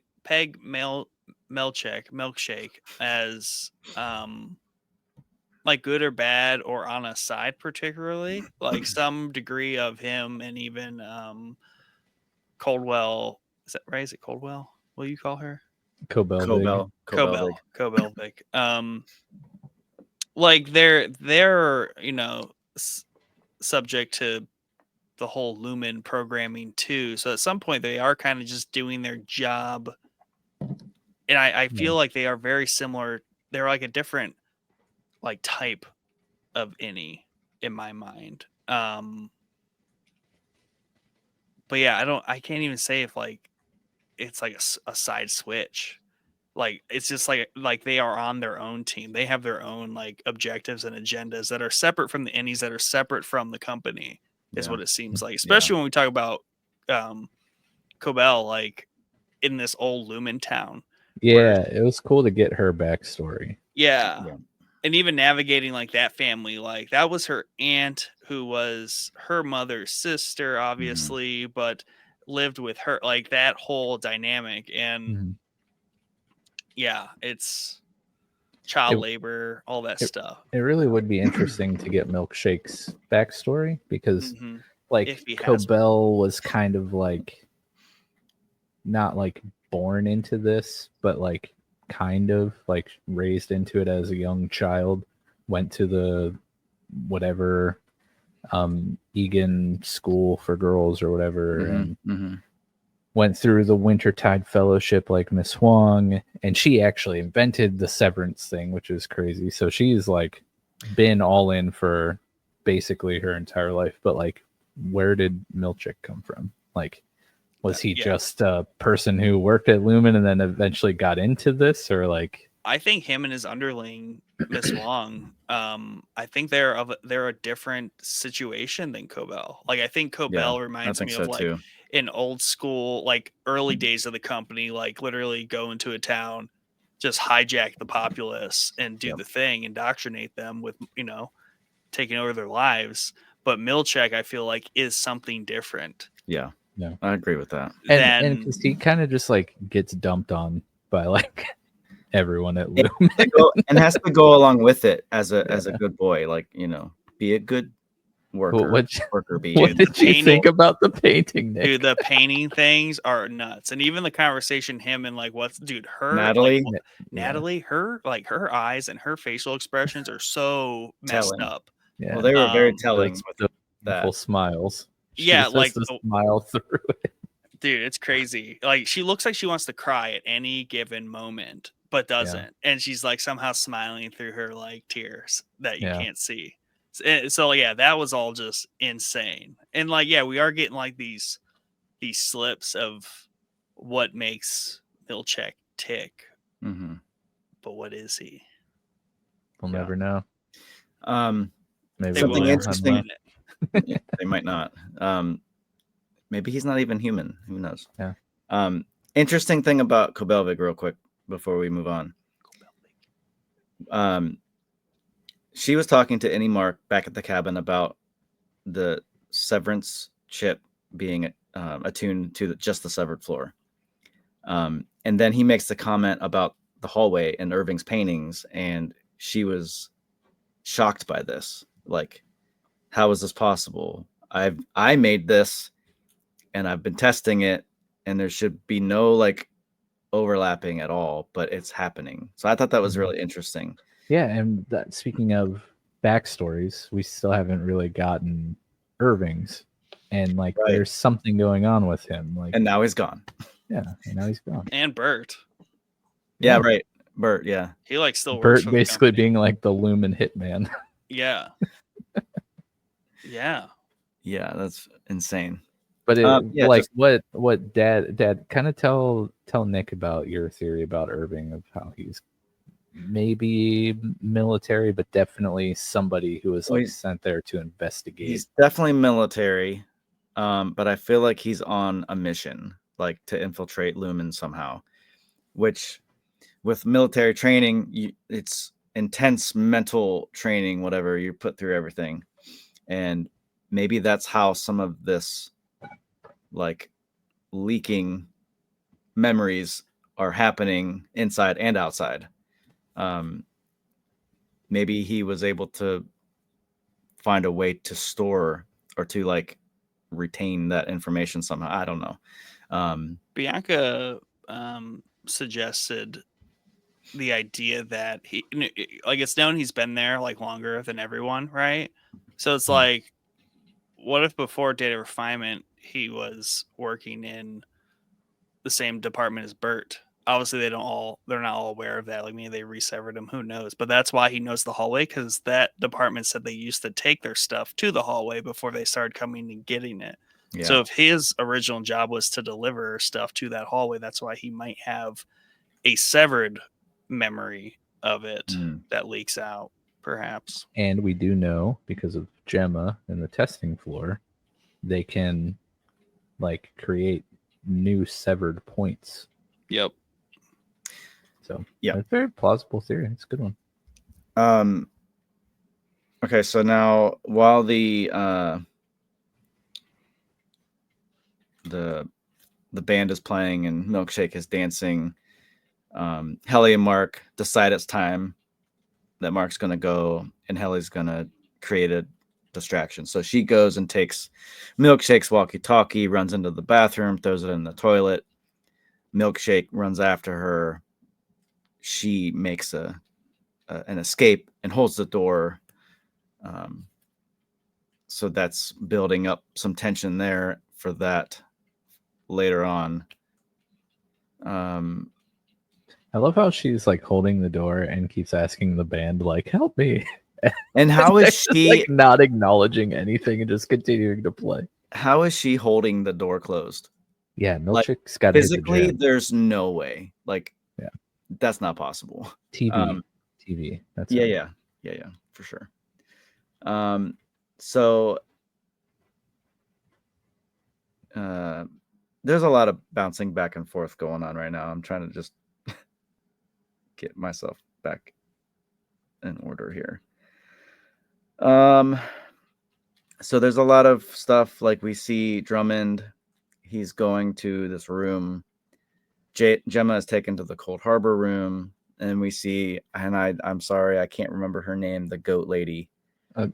milkshake as like good or bad or on a side particularly. Like some degree of him and even Coldwell. Is that right? Is it Coldwell? Will you call her? Cobelvig. Cobelvig. Like they're subject to the whole Lumen programming too. So at some point they are kind of just doing their job. And I feel like they are very similar. They're like a different like type of innie in my mind. But yeah, I can't even say if like it's like a side switch. Like it's just like they are on their own team. They have their own like objectives and agendas that are separate from the innies, that are separate from the company, is what it seems like. Especially when we talk about Cobell, like in this old Lumen town. Yeah, it was cool to get her backstory. Yeah. And even navigating like that family, like that was her aunt who was her mother's sister, obviously, but lived with her, like that whole dynamic. And yeah, it's child labor, all that stuff. It really would be interesting to get Milkshake's backstory because like Cobell was kind of like not like born into this, but like kind of like raised into it as a young child, went to the whatever Egan school for girls or whatever, and went through the Wintertide Fellowship like Miss Huang, and she actually invented the Severance thing, which is crazy. So she's like been all in for basically her entire life. But like, where did Milchick come from? Like, was he just a person who worked at Lumen and then eventually got into this, or like? I think him and his underling, Miss Wong, I think they're a different situation than Cobell. Like I think Cobell reminds me of like an old school, like early days of the company, like literally go into a town, just hijack the populace and do the thing, indoctrinate them with, taking over their lives. But Milchick, I feel like, is something different. Yeah, I agree with that. And because he kind of just like gets dumped on by like everyone at Lumen, and has to go along with it as a good boy, like be a good worker. What did you think about the painting, Nick? Dude, the painting things are nuts, and even the conversation him and like her Natalie, like, Natalie, her eyes and her facial expressions are so messed up. Yeah, well, they were very telling with the that. Smiles. She like smile through it. Dude, it's crazy. Like she looks like she wants to cry at any given moment, but doesn't. And she's like somehow smiling through her like tears that you can't see. So yeah, that was all just insane. And like, we are getting like these slips of what makes Milchick tick. But what is he? We'll never know. Maybe something interesting. They might not. Maybe he's not even human. Who knows? Yeah. Interesting thing about Cobelvig, real quick, before we move on. She was talking to Innie Mark back at the cabin about the Severance chip being attuned to just the severed floor. And then he makes the comment about the hallway and Irving's paintings, and she was shocked by this. Like, how is this possible? I made this, and I've been testing it, and there should be no like overlapping at all, but it's happening. So I thought that was really interesting. Yeah, and speaking of backstories, we still haven't really gotten Irving's, and like there's something going on with him. Like, and now he's gone. Yeah, and now he's gone. And Bert. Yeah, right. Bert, yeah. He like still Bert works for basically being like the Lumen hitman. Yeah. Yeah. Yeah, that's insane. But what dad kind of tell Nick about your theory about Irving, of how he's maybe military, but definitely somebody who was like sent there to investigate. He's definitely military, but I feel like he's on a mission. like to infiltrate Lumen somehow, which with military training, it's intense mental training, whatever, you put through everything. And maybe that's how some of this like leaking memories are happening inside and outside. Maybe he was able to find a way to store or to like retain that information somehow. I don't know. Bianca suggested the idea that he, like, it's known he's been there like longer than everyone, right? So it's like, what if before data refinement he was working in the same department as Bert? Obviously they're not all aware of that. Like, maybe they resevered him, who knows? But that's why he knows the hallway, because that department said they used to take their stuff to the hallway before they started coming and getting it. Yeah. So if his original job was to deliver stuff to that hallway, that's why he might have a severed memory of it that leaks out, perhaps. And we do know, because of Gemma and the testing floor, they can like create new severed points. Yep. So yeah, it's a very plausible theory. It's a good one. Okay, so now while the band is playing and Milkshake is dancing, Helly and Mark decide it's time that Mark's going to go and Helly's going to create a distraction. So she goes and takes Milkshake's walkie-talkie, runs into the bathroom, throws it in the toilet. Milkshake runs after her. She makes an escape and holds the door. So that's building up some tension there for that later on. I love how she's like holding the door and keeps asking the band, like, help me. And how is she like not acknowledging anything and just continuing to play? How is she holding the door closed? Yeah, Like, Milkshak's got physically, there's no way. Like, yeah, that's not possible. TV. That's yeah, for sure. So there's a lot of bouncing back and forth going on right now. I'm trying to just get myself back in order here. So there's a lot of stuff, like we see Drummond, he's going to this room. Gemma is taken to the Cold Harbor room, and we see, and I'm sorry, I can't remember her name, the goat lady.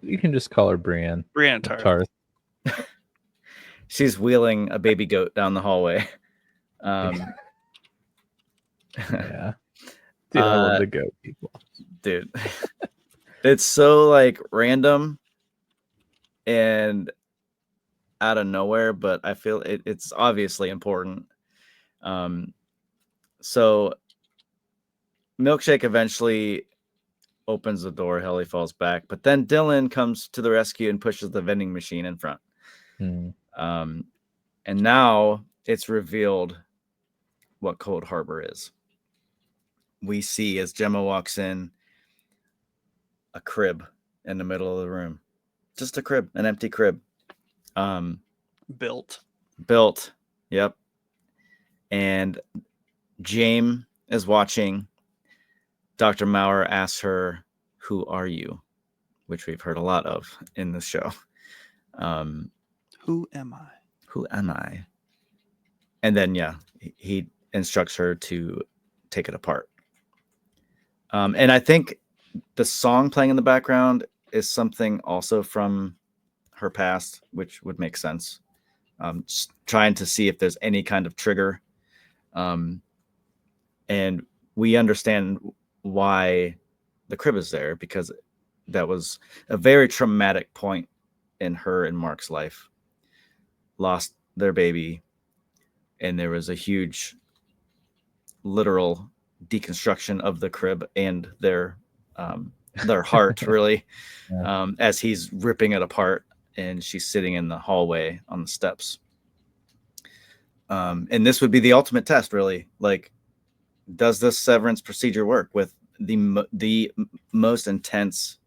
You can just call her Brienne. Brienne Tarth. She's wheeling a baby goat down the hallway. Yeah. Dude, I love the goat people. Dude. It's so like random and out of nowhere, but I feel it's obviously important. So Milkshake eventually opens the door. Helly falls back, but then Dylan comes to the rescue and pushes the vending machine in front. And now it's revealed what Cold Harbor is. We see, as Gemma walks in, a crib in the middle of the room. Just a crib, an empty crib. Built. Yep. And James is watching. Dr. Maurer asks her, "Who are you?" Which we've heard a lot of in this show. Who am I? Who am I? And then, yeah, he instructs her to take it apart. And I think the song playing in the background is something also from her past, which would make sense. Just trying to see if there's any kind of trigger. And we understand why the crib is there, because that was a very traumatic point in her and Mark's life. Lost their baby, and there was a huge literal deconstruction of the crib and their heart, really. Yeah. As he's ripping it apart, and she's sitting in the hallway on the steps. And this would be the ultimate test, really. Like, does this severance procedure work with the most intense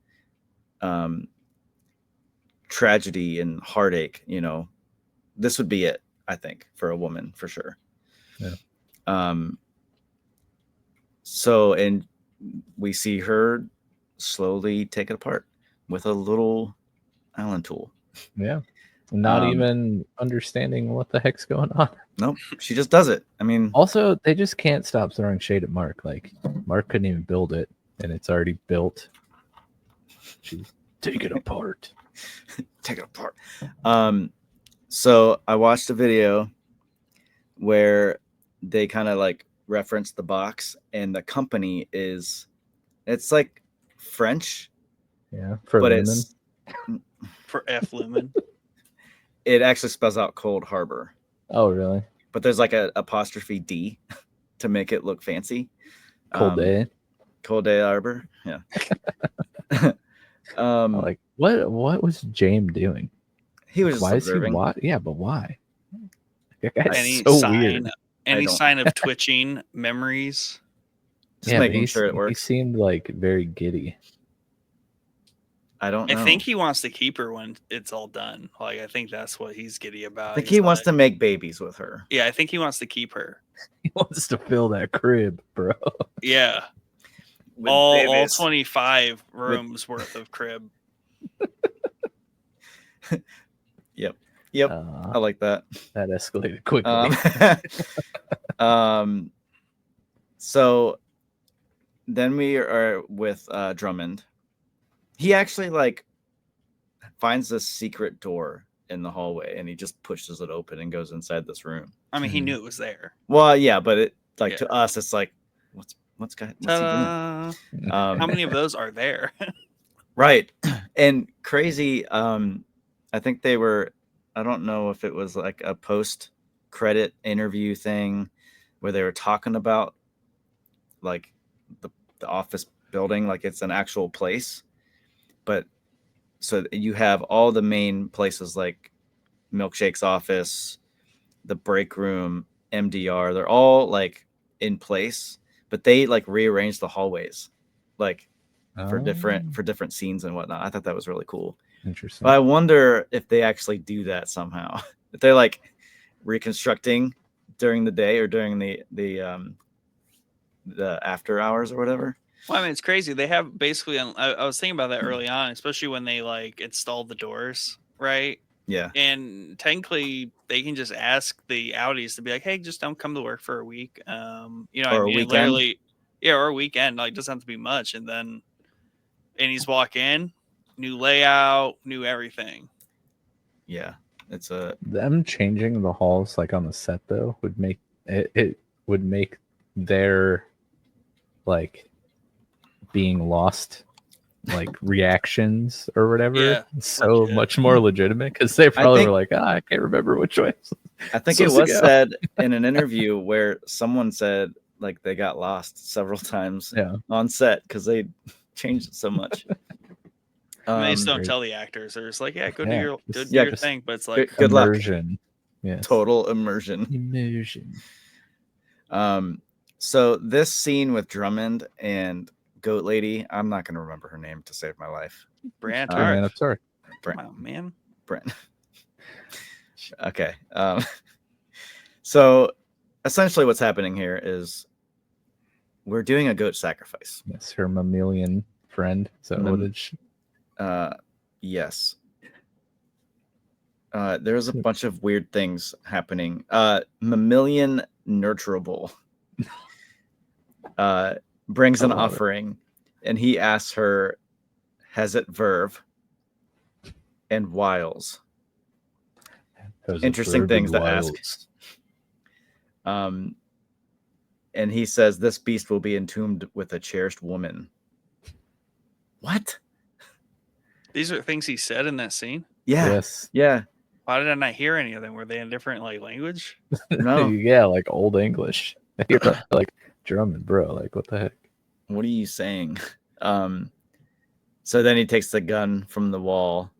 tragedy and heartache? You know, this would be it, I think, for a woman, for sure. Yeah. So, and we see her slowly take it apart with a little Allen tool. Yeah. Not Um, even understanding what the heck's going on. Nope, she just does it. I mean, Also, they just can't stop throwing shade at Mark. Like, Mark couldn't even build it, and it's already built. She's take it apart. take it apart. So I watched a video where they kind of like reference the box, and the company it's like French, Yeah, for but Lumen. it's For F Lumen. it actually spells out Cold Harbor, Oh, really? but there's like a apostrophe D to make it look fancy. Cold day. Cold Day Harbor. Yeah. Like, what was James doing? He was just Why is he observing. Yeah, but why? That guy's Any so sign, weird. any sign of twitching memories? Just Yeah, but making sure it works. He seemed like very giddy. I don't know. I think he wants to keep her when it's all done. Like, I think that's what he's giddy about. I think he wants to make babies with her. Yeah, I think he wants to keep her. He wants to fill that crib, bro. Yeah. With All babies. 25 rooms worth of crib. Yep. I like that. That escalated quickly. So then we are with Drummond. He actually like finds this secret door in the hallway, and he just pushes it open and goes inside this room. I mean, he knew it was there. Well, yeah, but it to us, it's like, what's he doing? How many of those are there? Right. And crazy. I think they were, I don't know if it was like a post-credit interview thing where they were talking about like the office building, like it's an actual place. But so you have all the main places like Milkshake's office, the break room, MDR, they're all like in place, but they like rearrange the hallways like for different scenes and whatnot. I thought that was really cool. Interesting. But I wonder if they actually do that somehow. If they're like reconstructing during the day or during the after hours or whatever. Well, I mean, it's crazy. They have basically, I was thinking about that early on, especially when they like installed the doors, right? Yeah. And technically, they can just ask the Audis to be like, "Hey, just don't come to work for a week." You know, Or I a mean, weekend. literally, yeah, or a weekend. Like, doesn't have to be much. And then, he's walk in, new layout, new everything. Yeah, it's them changing the halls like on the set though would make it would make their like being lost like reactions or whatever so much more legitimate because they probably were like, I can't remember which way. I think it was said in an interview where someone said like they got lost several times on set because they changed it so much. They just don't tell the actors. They're just like, go do your thing. But it's like good immersion. Yeah, total immersion. So this scene with Drummond and Goat Lady, I'm not going to remember her name to save my life. Brant. I'm sorry. Come on, man. Brent. Okay. So essentially what's happening here is we're doing a goat sacrifice. Yes, her mammalian friend. So what did she... yes. There's a bunch of weird things happening. Mammalian nurturable brings an offering, and he asks her, has it verve and wiles? Interesting things to ask. And he says, this beast will be entombed with a cherished woman. What? These are things he said in that scene? Yeah. Yes. Yeah. Why did I not hear any of them? Were they in different like language? No. Yeah, like old English. Like Drummond, bro. Like, what the heck? What are you saying? So then he takes the gun from the wall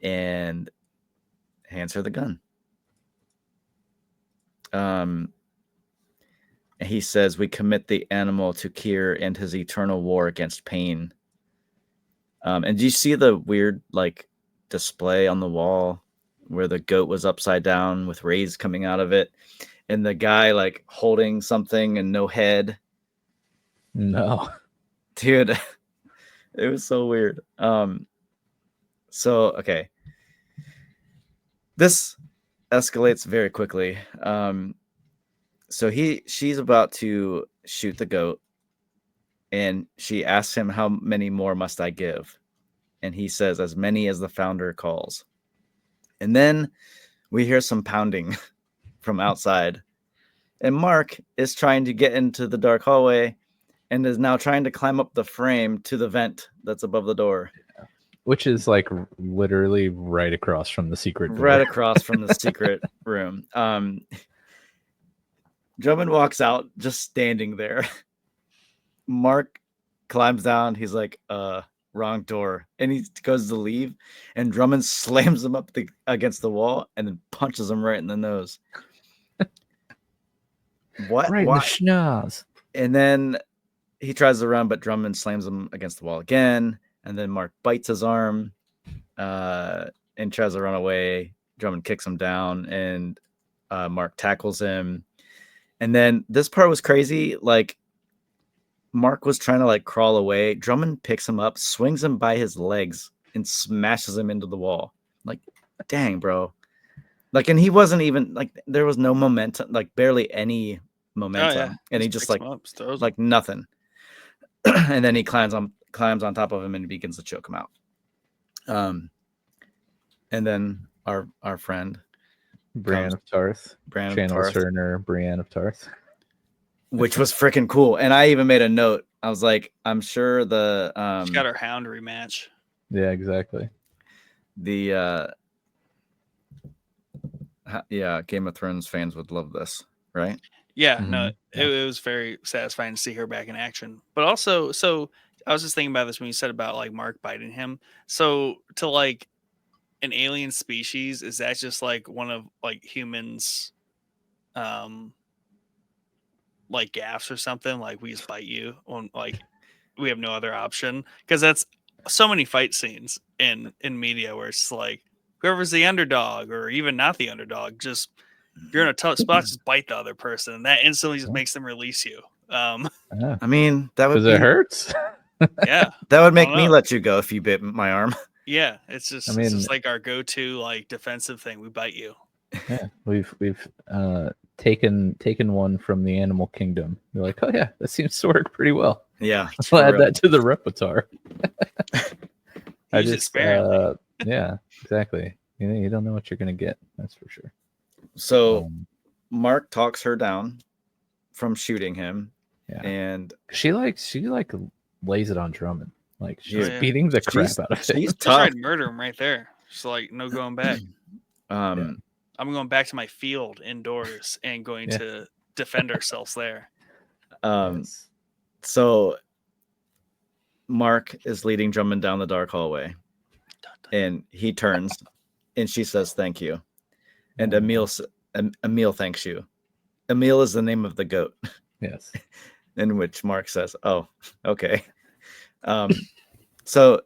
and hands her the gun. And he says, we commit the animal to Kier and his eternal war against pain. And do you see the weird like display on the wall where the goat was upside down with rays coming out of it? and the guy like holding something and no head. No. Dude, it was so weird. So okay. This escalates very quickly. So she's about to shoot the goat, and she asks him, how many more must I give? And he says, as many as the founder calls. And then we hear some pounding from outside. And Mark is trying to get into the dark hallway and is now trying to climb up the frame to the vent that's above the door. Which is like literally right across from the secret door. Right across from the secret room. Drummond walks out just standing there. Mark climbs down. He's like, wrong door. And he goes to leave, and Drummond slams him up against the wall and then punches him right in the nose. What? Right in the schnoz. And then he tries to run, but Drummond slams him against the wall again. And then Mark bites his arm and tries to run away. Drummond kicks him down, and Mark tackles him. And then this part was crazy. Like, Mark was trying to like crawl away. Drummond picks him up, swings him by his legs, and smashes him into the wall. Like, dang, bro. Like, and he wasn't even like, there was no momentum, like barely any momentum. And he just like nothing. And then he climbs on top of him and begins to choke him out. And then our friend Brienne of Tarth. Channel Turner, Brienne of Tarth. Which was freaking cool. And I even made a note. I was like, I'm sure the she got her Hound rematch. Yeah, exactly. The Game of Thrones fans would love this, right? Yeah, no, it was very satisfying to see her back in action. But also, so I was just thinking about this when you said about like Mark biting him. So to like an alien species, is that just like one of like humans like gaffes or something? Like, we just bite you on, like, we have no other option? Because that's so many fight scenes in media where it's like whoever's the underdog, or even not the underdog, just if you're in a tough spot, just bite the other person, and that instantly just makes them release you. I mean, that would because it hurts. Yeah, that would make me let you go if you bit my arm. Yeah, it's just it's just like our go-to like defensive thing. We bite you. Yeah, we've taken one from the animal kingdom. You're like, oh yeah, that seems to work pretty well. Yeah, I'll add that to the repertoire. Use it sparingly. Yeah, exactly. You don't know what you're gonna get. That's for sure. So Mark talks her down from shooting him. Yeah, and she lays it on Drummond. Like, she's beating the crap out of him. She's tough. She tried to murder him right there. She's like, no going back. I'm going back to my field indoors and going to defend ourselves there. So Mark is leading Drummond down the dark hallway, and he turns, and she says, "Thank you." And Emil thanks you. Emil is the name of the goat. Yes. In which Mark says, "Oh, okay." So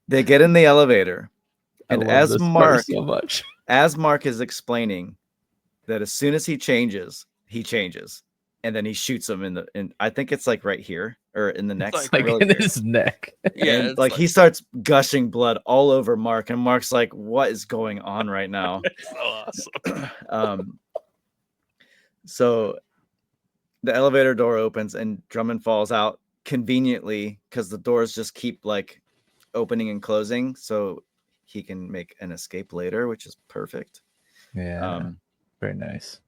they get in the elevator, and as Mark is explaining that as soon as he changes, and then he shoots him in I think it's like right here or in the neck, like in his neck. Yeah, like he starts gushing blood all over Mark, and Mark's like, "What is going on right now?" It's so awesome. So the elevator door opens, and Drummond falls out conveniently because the doors just keep like opening and closing, so he can make an escape later, which is perfect. Yeah, very nice.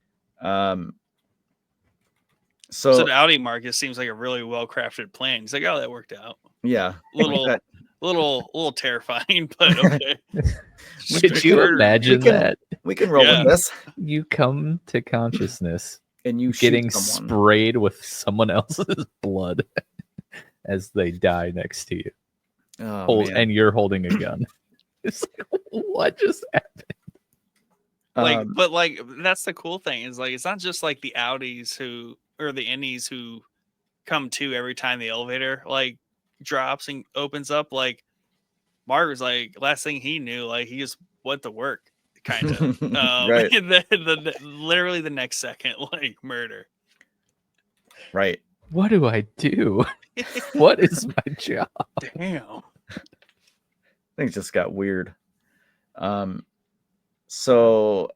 So the Audi Marcus seems like a really well crafted plan. He's like, "Oh, that worked out." Yeah, little terrifying, but okay. Could you imagine that? We can roll with this. You come to consciousness and you getting sprayed with someone else's blood as they die next to you. And you're holding a gun. It's like, what just happened? Like, but like, that's the cool thing is like, it's not just like the Audis or the innies who come to every time the elevator like drops and opens up. Like, Mark was like, last thing he knew, like he just went to work kind of. Right. Literally the next second, like murder. Right. What do I do? What is my job? Damn. Things just got weird. So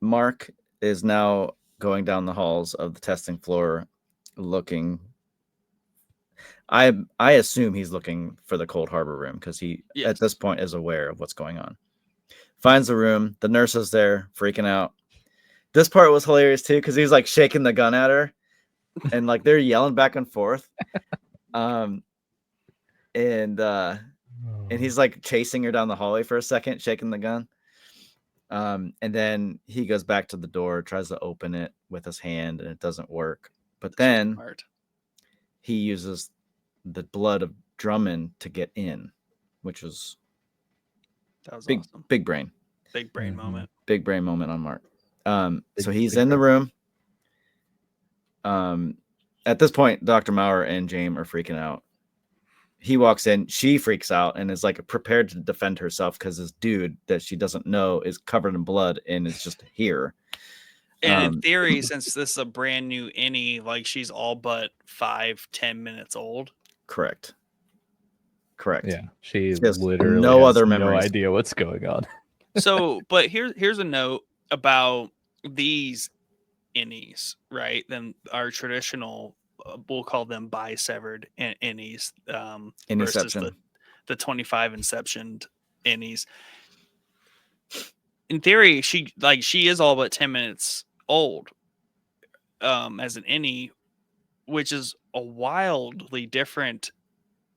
Mark is now going down the halls of the testing floor looking. I assume he's looking for the Cold Harbor room because he at this point is aware of what's going on. Finds the room. The nurse is there freaking out. This part was hilarious too because he's like shaking the gun at her and like they're yelling back and forth. And he's like chasing her down the hallway for a second, shaking the gun. And then he goes back to the door, tries to open it with his hand, and it doesn't work. But then he uses the blood of Drummond to get in, which was big, awesome. Big brain. Big brain moment. Big brain moment on Mark. So he's in the room. At this point, Dr. Maurer and James are freaking out. He walks in, she freaks out and is like prepared to defend herself because this dude that she doesn't know is covered in blood and is just here. And in theory, since this is a brand new innie, like she's all but 5-10 minutes old. Correct. Yeah, she literally no has other no memories. idea what's going on. So, but here's a note about these innies, right? Then our traditional, we'll call them bi-severed innies, versus the 25 inception innies. In theory, she is all but 10 minutes old, as an innie, which is a wildly different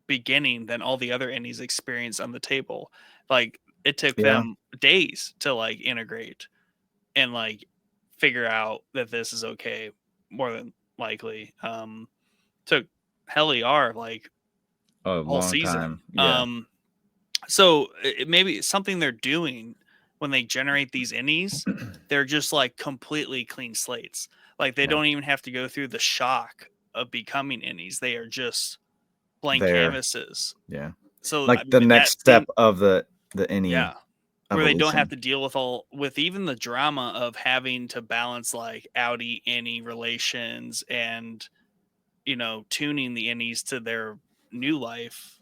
beginning than all the other innies experienced on the table. Like it took them days to like integrate and like figure out that this is okay, more than likely. Took Helly R like a whole long season. time. Yeah. So it maybe it's something they're doing when they generate these innies. They're just like completely clean slates. Like they don't even have to go through the shock of becoming innies. They are just blank canvases. Yeah. So like the next step of the innie. Yeah. Evolution. Where they don't have to deal with even the drama of having to balance like outie innie relations and, you know, tuning the innies to their new life.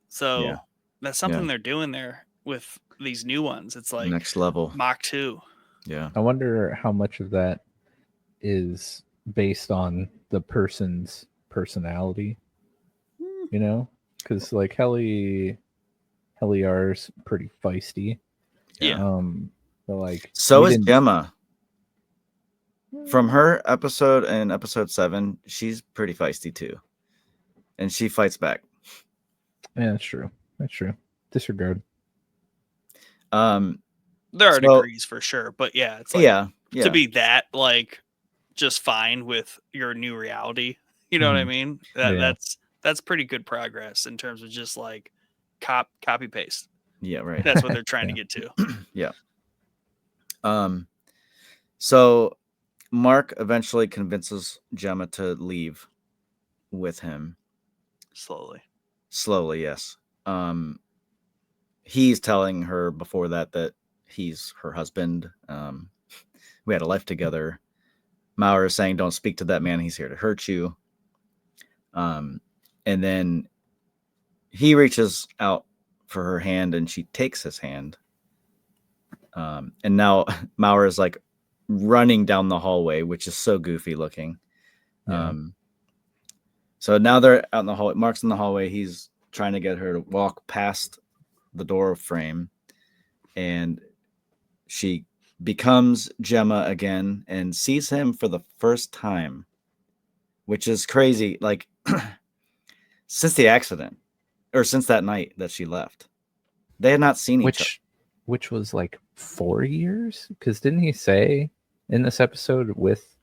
So that's something they're doing there with these new ones. It's like next level Mach 2. Yeah. I wonder how much of that is based on the person's personality, you know, because like Helly R's pretty feisty. But like so is Gemma. From her episode in episode 7, she's pretty feisty too, and she fights back. Yeah, that's true. Disregard. There are degrees for sure, but yeah, it's like to be that like just fine with your new reality. You know what I mean? That's pretty good progress in terms of just like copy paste. Yeah, right. That's what they're trying to get to. Yeah. So Mark eventually convinces Gemma to leave with him. Slowly, yes. He's telling her before that he's her husband. We had a life together. Maurer is saying, don't speak to that man. He's here to hurt you. And then he reaches out for her hand and she takes his hand. And now Maurer is like running down the hallway, which is so goofy looking. So now they're out in the hallway. Mark's in the hallway. He's trying to get her to walk past the door frame, and she becomes Gemma again and sees him for the first time, which is crazy. Like since the accident, or since that night that she left, they had not seen each other. Which was like 4 years? Because didn't he say in this episode with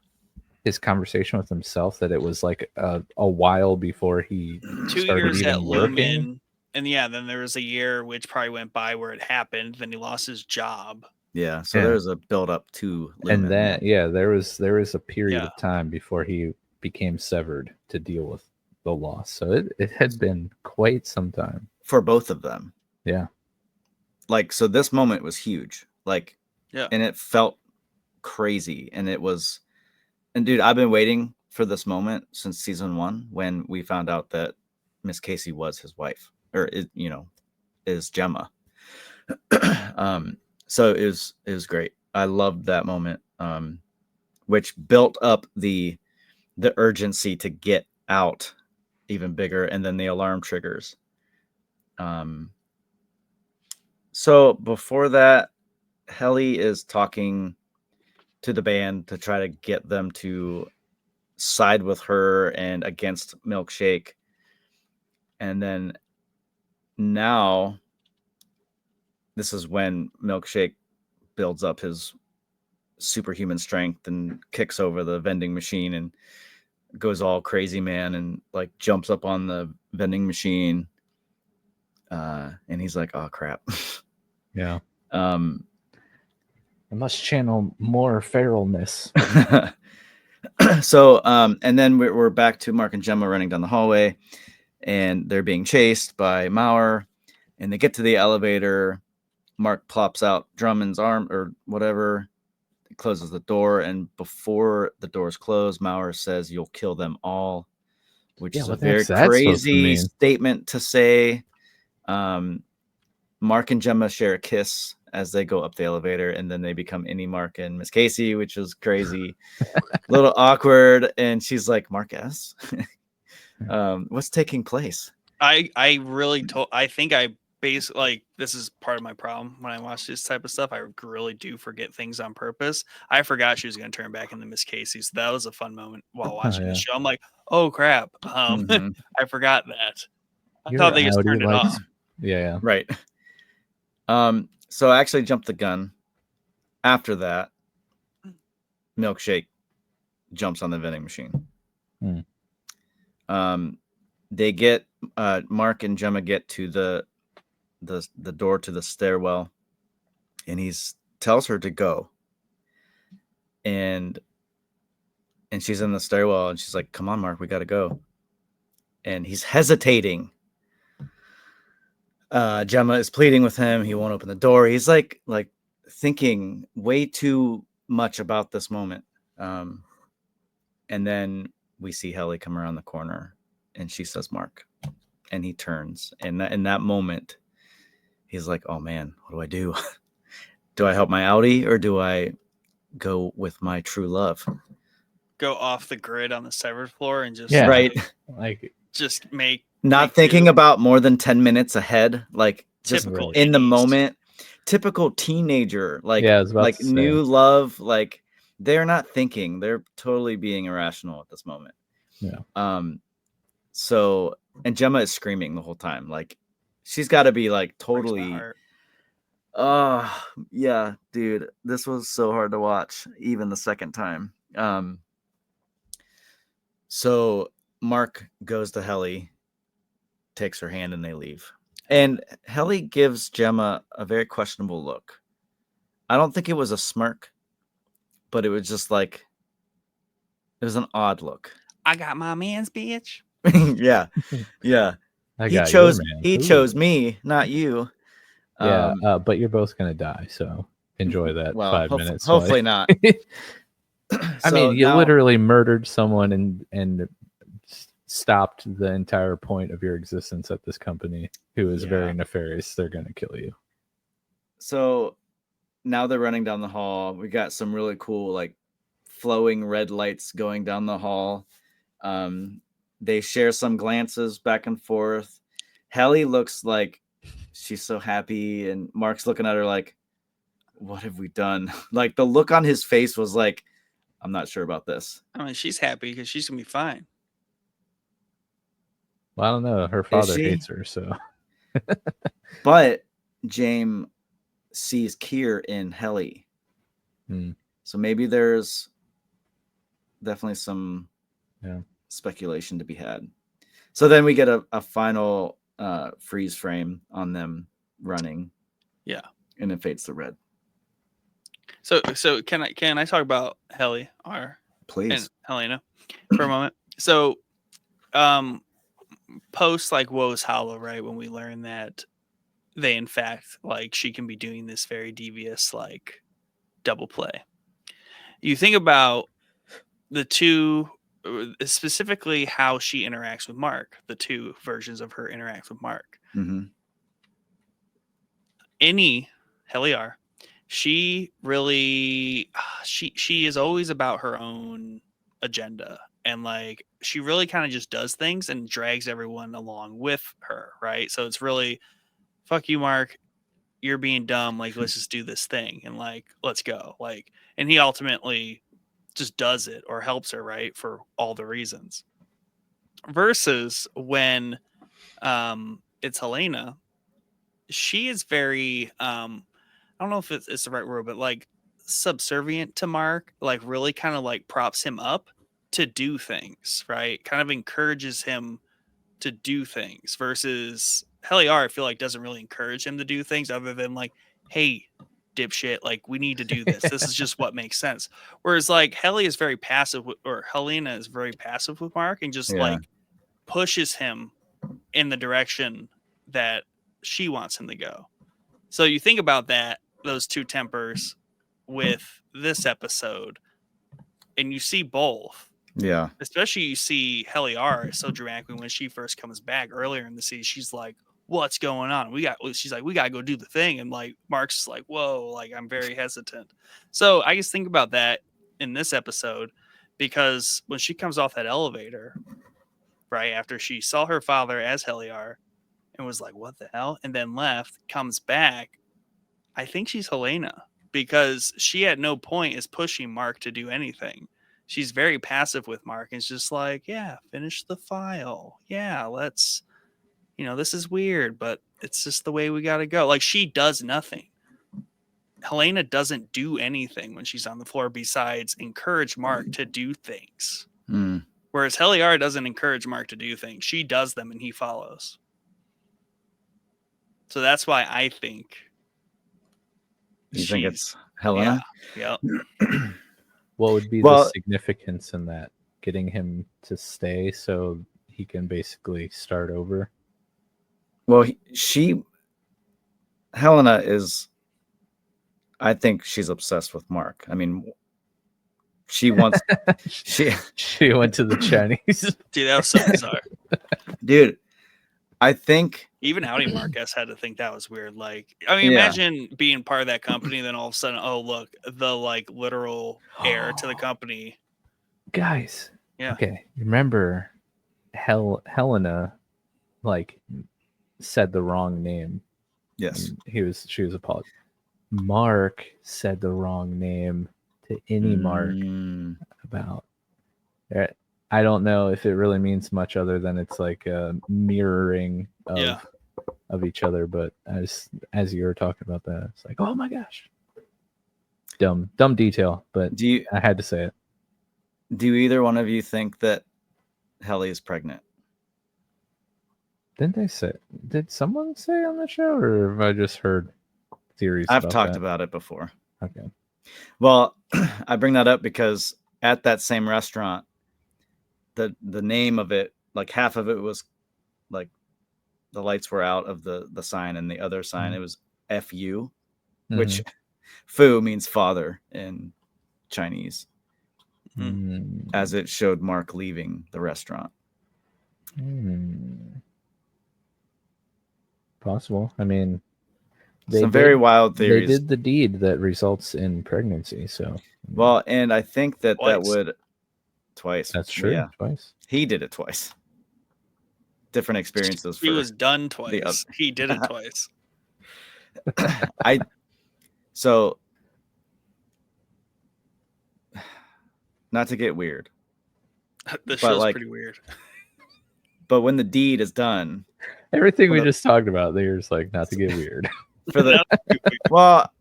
his conversation with himself that it was like a while before he 2 started years even at working? Lumen, and then there was a year which probably went by where it happened. Then he lost his job. Yeah, so there's a build up to Lumen. And that there was a period of time before he became severed to deal with the loss. So it had been quite some time for both of them. Yeah. like, so this moment was huge, like, Yeah. and it felt crazy, and it was, and dude, I've been waiting for this moment since season 1 when we found out that Miss Casey was his wife, or is Gemma. So it was great. I loved that moment, which built up the urgency to get out even bigger, and then the alarm triggers. So before that, Helly is talking to the band to try to get them to side with her and against Milkshake. And then now this is when Milkshake builds up his superhuman strength and kicks over the vending machine and goes all crazy man and like jumps up on the vending machine. And he's like, oh crap. Yeah. I must channel more feralness. So, and then we're back to Mark and Gemma running down the hallway, and they're being chased by Mauer, and they get to the elevator. Mark plops out Drummond's arm or whatever, closes the door, and before the doors close, Mauer says, "You'll kill them all," which is a very crazy statement to say. Mark and Gemma share a kiss as they go up the elevator, and then they become Innie, Mark, and Miss Casey, which was crazy. A little awkward, and she's like, Mark S. What's taking place? I think I basically, like, this is part of my problem when I watch this type of stuff. I really do forget things on purpose. I forgot she was going to turn back into Miss Casey, so that was a fun moment while watching the show. I'm like, oh crap, I forgot that. I thought they just turned it off. Yeah, right. So I actually jumped the gun. After that, Milkshake jumps on the vending machine. They get Mark and Gemma get to the door to the stairwell, and he tells her to go. And she's in the stairwell, and she's like, "Come on, Mark, we got to go." And he's hesitating. Gemma is pleading with him. He won't open the door. He's like thinking way too much about this moment. And then we see Helly come around the corner, and she says, "Mark," and he turns. And in that moment, he's like, "Oh man, what do I do? Do I help my outie, or do I go with my true love?" Go off the grid on the severed floor and just just make thinking about more than 10 minutes ahead, like just typical in the moment. Typical teenager, like new love, like they're not thinking, they're totally being irrational at this moment. So, and Gemma is screaming the whole time, like she's got to be like totally yeah, dude, this was so hard to watch even the second time. So Mark goes to Helly, takes her hand, and they leave. And Helly gives Gemma a very questionable look. I don't think it was a smirk, but it was just like, it was an odd look. I got my man's bitch. Yeah. He chose me, not you. Yeah, but you're both gonna die, so enjoy that 5 minutes. Hopefully not. I mean, you literally murdered someone and stopped the entire point of your existence at this company, who is very nefarious. They're gonna kill you. So now they're running down the hall. We got some really cool, like, flowing red lights going down the hall. They share some glances back and forth. Helly looks like she's so happy, and Mark's looking at her like, what have we done? Like, the look on his face was like, I'm not sure about this. I mean, she's happy because she's gonna be fine. Well, I don't know. Her father hates her, so. But James sees Keir in Helly. So maybe there's definitely some speculation to be had. So then we get a final freeze frame on them running. Yeah. And it fades to red. So can I talk about Helly, please, and Helena for a moment? So post like Woe's Hollow, right, when we learn that they in fact, like, she can be doing this very devious, like, double play. You think about the two, specifically how she interacts with Mark, the two versions of her interact with Mark. Mm-hmm. Innie, Heliar, she really, she is always about her own agenda. And like, she really kind of just does things and drags everyone along with her. Right. So it's really, fuck you, Mark. You're being dumb. Like, let's just do this thing and like, let's go. Like, and he ultimately just does it or helps her, right, for all the reasons. Versus when it's Helena, she is very I don't know if it's the right word, but like subservient to Mark, like really kind of like props him up to do things, right? Kind of encourages him to do things. Versus Heliar, I feel like doesn't really encourage him to do things other than like, hey, dipshit, like we need to do this. This is just what makes sense. Whereas like Heli is very passive or Helena is very passive with Mark and just like pushes him in the direction that she wants him to go. So you think about that, those two tempers with this episode, and you see both. Yeah. Especially you see Heliar so dramatically when she first comes back earlier in the season. She's like, what's going on? She's like, we got to go do the thing. And like, Mark's like, whoa, like I'm very hesitant. So I just think about that in this episode because when she comes off that elevator, right after she saw her father as Heliar and was like, what the hell? And then left, comes back. I think she's Helena because she at no point is pushing Mark to do anything. She's very passive with Mark and it's just like, yeah, finish the file. Yeah, let's, this is weird, but it's just the way we got to go. Like she does nothing. Helena doesn't do anything when she's on the floor besides encourage Mark to do things. Mm. Whereas Heliar doesn't encourage Mark to do things. She does them and he follows. So that's why I think you think it's Helena? Yeah. What would be the significance in that? Getting him to stay so he can basically start over? Well, Helena is, I think she's obsessed with Mark. I mean, she wants, she went to the Chinese. Dude, that was so bizarre. Dude, I think even Audi Marquez had to think that was weird. Like, I mean, imagine being part of that company, then all of a sudden, oh look, the like literal heir to the company. Guys, yeah. Okay, remember, Helena, like, said the wrong name. Yes, she was appalled. Mark said the wrong name to Innie Mark about. I don't know if it really means much other than it's like a mirroring of each other. But as you were talking about that, it's like, oh my gosh, dumb detail. But I had to say it. Do either one of you think that Heli is pregnant? Didn't they say? Did someone say on the show, or have I just heard theories? I've talked about it before. Okay. Well, I bring that up because at that same restaurant, the name of it, like half of it was like the lights were out of the sign, and the other sign it was FU, which Fu means father in Chinese, as it showed Mark leaving the restaurant. Possible. I mean, some very wild theories. They did the deed that results in pregnancy. So well, and I think that would twice. That's true. Yeah, twice. He did it twice. Different experiences. He was done twice. He did it twice. So not to get weird. The show's pretty weird. But when the deed is done, everything we just talked about, there's like not to get weird. Well,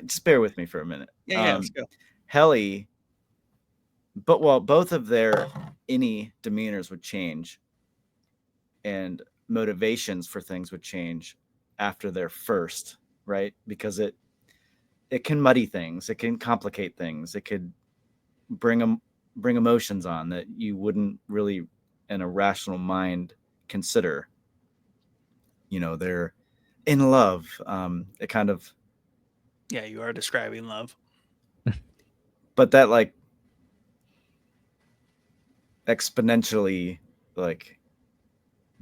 just bear with me for a minute. Yeah, let's go. Heli, both of their innie demeanors would change, and motivations for things would change after their first, right? Because it can muddy things, it can complicate things, it could bring emotions on that you wouldn't really in a rational mind consider. Their in love. It kind of, Yeah, you are describing love. but that like exponentially like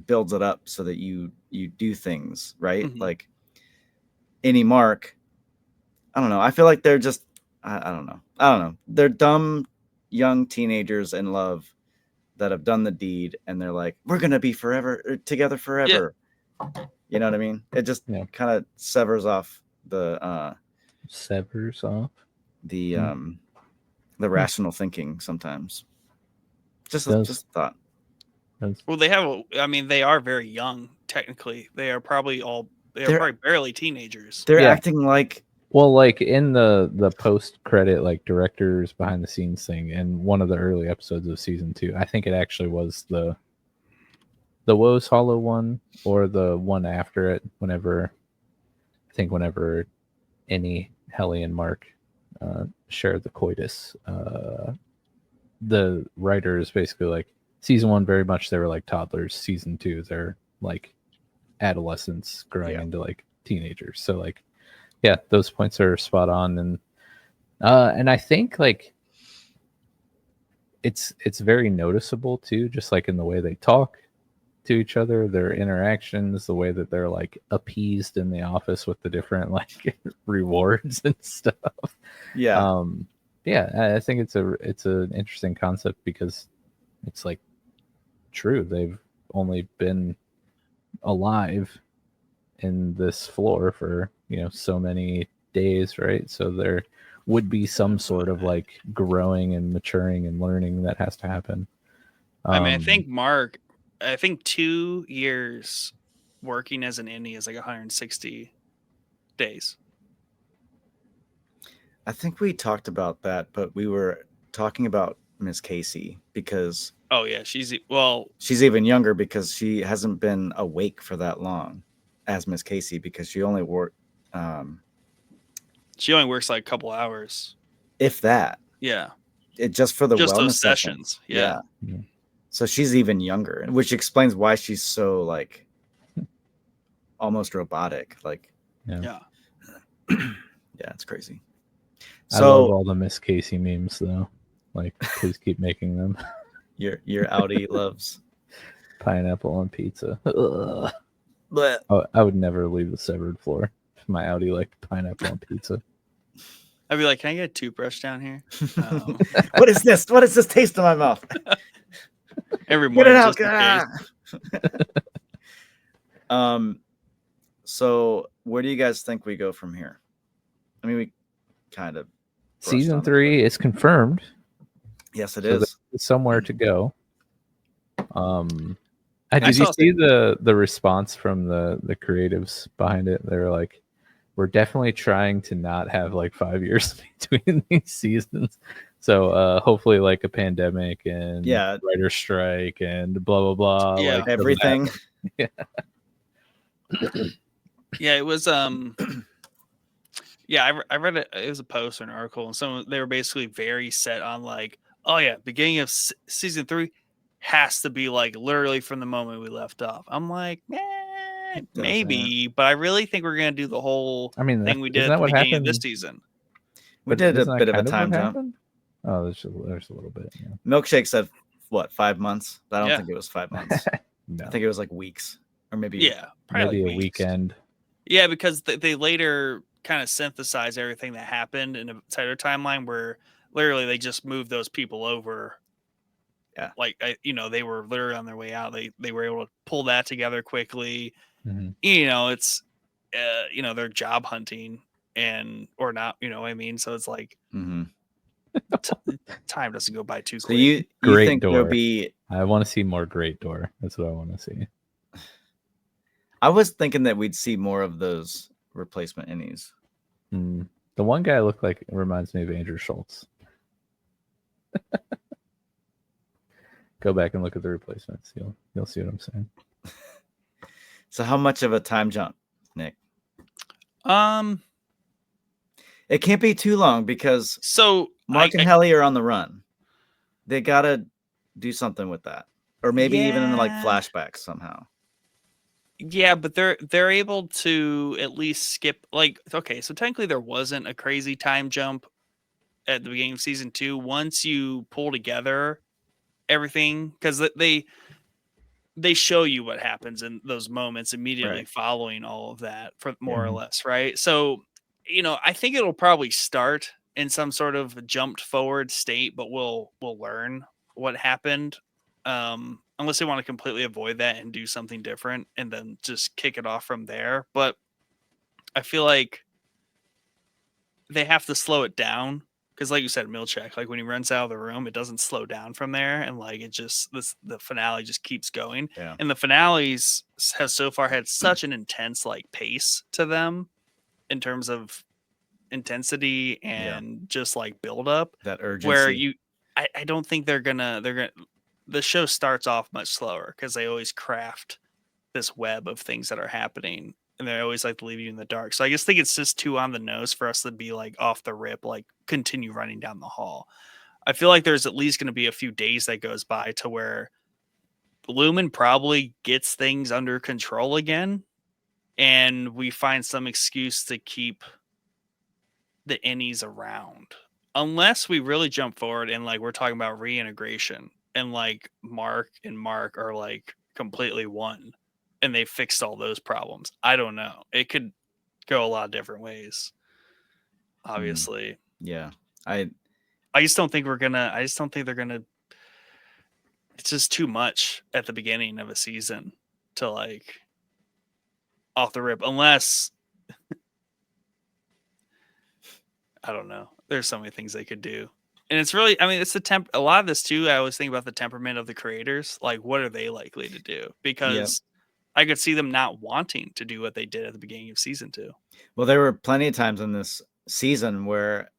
builds it up so that you do things right. Mhm. Like any Mark, I don't know. I feel like they're just I don't know. They're dumb young teenagers in love that have done the deed, and they're like, we're gonna be together forever. You know what I mean? It just Yeah. kind of severs off the Severs off. the Hmm. um the rational thinking sometimes. Just Does. just a thought. Well, they are very young. Technically, they are probably They're- probably barely teenagers. They're Yeah. acting like Well, like in the post credit, like directors behind the scenes thing, in one of the early episodes of season 2, I think it actually was the Woes Hollow one or the one after it. Whenever Innie, Helly, and Mark shared the coitus, the writers basically like season 1 very much they were like toddlers. Season 2 they're like adolescents growing into like teenagers. So like, yeah, those points are spot on, and I think like it's very noticeable too, just like in the way they talk to each other, their interactions, the way that they're like appeased in the office with the different like rewards and stuff. yeah. Yeah, I think it's an interesting concept because it's like true. They've only been alive in this floor for so many days, right? So there would be some sort of like growing and maturing and learning that has to happen. I mean, I think 2 years working as an indie is like 160 days. I think we talked about that, but we were talking about Miss Casey because Oh yeah, she's even younger because she hasn't been awake for that long as Miss Casey because she only worked she only works like a couple hours. if that. Yeah, Just for the just wellness those sessions. Yeah. So she's even younger, which explains why she's so like almost robotic. Like, Yeah. yeah, it's crazy. I love So all the Miss Casey memes though. Like, please keep making them. your Audi loves Pineapple on pizza. Ugh. but Oh, I would never leave the severed floor if my Audi liked pineapple on pizza. I'd be like, can I get a toothbrush down here? what is this? What is this taste in my mouth? Every Get morning. it out. Just in case. So where do you guys think we go from here? I mean, we kind of Season 3 is confirmed. Yes, it so is. There's somewhere to go. Did saw you see the response from the creatives behind it? They were like, we're definitely trying to not have like 5 years between these seasons. So hopefully like a pandemic and writer strike and blah, blah, blah. Yeah. Like Everything. Yeah. Yeah, it was yeah, I read it. It was a post or an article, and they were basically very set on like, oh yeah, beginning of season 3 has to be like literally from the moment we left off. I'm like, maybe, but I really think we're gonna do the whole thing we did at the beginning of this season. We did a bit of a time jump. Oh, there's a little bit. Yeah. Milkshake said what, 5 months? I don't think it was 5 months. No. I think it was like weeks, or maybe maybe a weekend. Yeah, because they later kind of synthesize everything that happened in a tighter timeline where literally they just moved those people over. Yeah, like they were literally on their way out. They were able to pull that together quickly. Mm-hmm. It's they're job hunting or not. You know what I mean? So it's like time doesn't go by too quick. So you think there'll be? I want to see more Great Door. That's what I want to see. I was thinking that we'd see more of those replacement innies. The one guy looked like reminds me of Andrew Schultz. Go back and look at the replacements. You'll see what I'm saying. So how much of a time jump, Nick? It can't be too long because Mark and Helly are on the run. They gotta do something with that, or maybe even in like flashbacks somehow. Yeah, but they're able to at least skip, like, okay, so technically there wasn't a crazy time jump at the beginning of season 2. Once you pull together everything, because they show you what happens in those moments immediately Right. following all of that, for more or Mhm. less, right? So, I think it'll probably start in some sort of jumped forward state, but we'll learn what happened. Unless they want to completely avoid that and do something different and then just kick it off from there. But I feel like they have to slow it down because, like you said, Milchek, like when he runs out of the room, it doesn't slow down from there, and like the finale just keeps going. Yeah. And the finales has so far had such an intense like pace to them in terms of intensity and just like build up, That where urgency. I don't think they're gonna the show starts off much slower because they always craft this web of things that are happening, and they always like to leave you in the dark. So I just think it's just too on the nose for us to be like off the rip, like continue running down the hall. I feel like there's at least going to be a few days that goes by to where Lumen probably gets things under control again, and we find some excuse to keep the innies around. Unless we really jump forward and like we're talking about reintegration and like Mark and Mark are like completely one and they fixed all those problems. I don't know. It could go a lot of different ways. Obviously. Yeah. I I just don't think they're gonna it's just too much at the beginning of a season to like off the rip unless I don't know. There's so many things they could do. And it's really, I mean, it's a lot of this too. I always think about the temperament of the creators. Like, what are they likely to do? Because I could see them not wanting to do what they did at the beginning of season 2. Well, there were plenty of times in this season where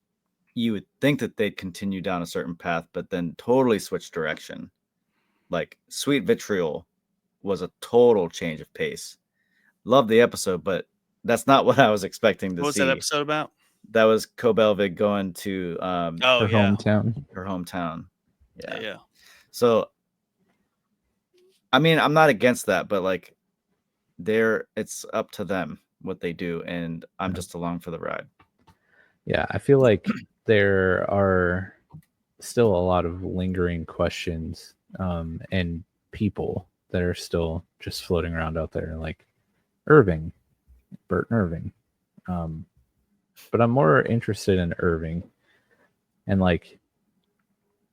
you would think that they'd continue down a certain path, but then totally switch direction. Like Sweet Vitriol was a total change of pace. Love the episode, but that's not what I was expecting to What was that see. episode about? That was Kobelvig going to Oh, Her yeah. hometown. her hometown. Yeah. Yeah. So, I mean, I'm not against that, but like, it's up to them what they do, and I'm just along for the ride. Yeah, I feel like there are still a lot of lingering questions and people that are still just floating around out there, like Irving, Bert and Irving. But I'm more interested in Irving and like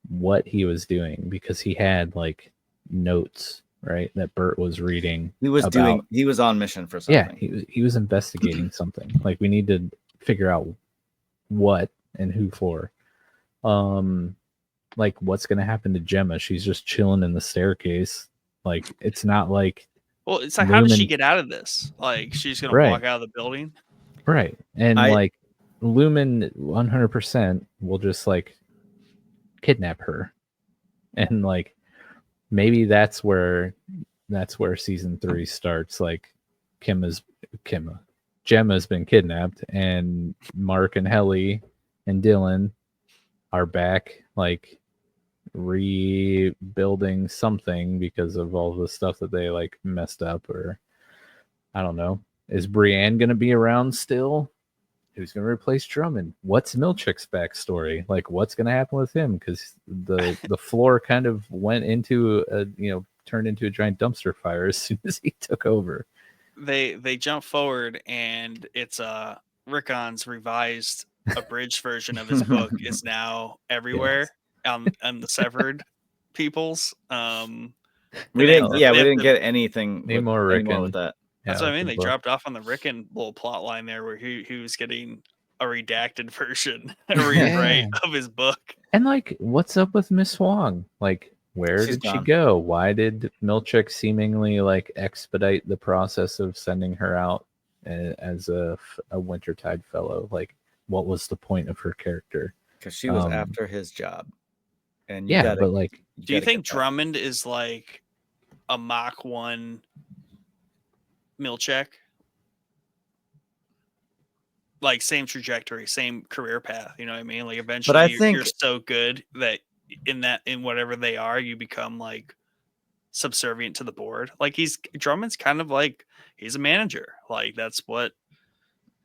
what he was doing because he had like notes, right, that Bert was reading. He was on mission for something. Yeah, he was investigating something. Like we need to figure out what and who for. Like what's gonna happen to Gemma? She's just chilling in the staircase. Like it's not like, well, it's like how does she get out of this? Like she's gonna walk out of the building, right? And like Lumen 100% will just like kidnap her, and like maybe that's where season 3 starts. Like Gemma's been kidnapped, and Mark and Helly and Dylan are back, like rebuilding something because of all the stuff that they like messed up. Or I don't know. Is Brienne gonna be around still? Who's gonna replace Drummond? What's Milchek's backstory? Like what's gonna happen with him? Because the floor kind of went into turned into a giant dumpster fire as soon as he took over. They jump forward and it's Rickon's revised abridged version of his book is now everywhere on the severed peoples. We didn't get anything more Rickon with that. That's what I mean. They dropped off on the Rickon little plot line there where he was getting a redacted version, a rewrite of his book. And like, what's up with Miss Huang? Like, where did she go? Why did Milchek seemingly like expedite the process of sending her out as a Wintertide fellow? Like, what was the point of her character? Because she was after his job. And but like, do you think Drummond is like a Mach 1 Milchek? Like same trajectory, same career path, you know what I mean? Like eventually you're so good that in whatever they are, you become like subservient to the board. Like Drummond's kind of like he's a manager. Like that's what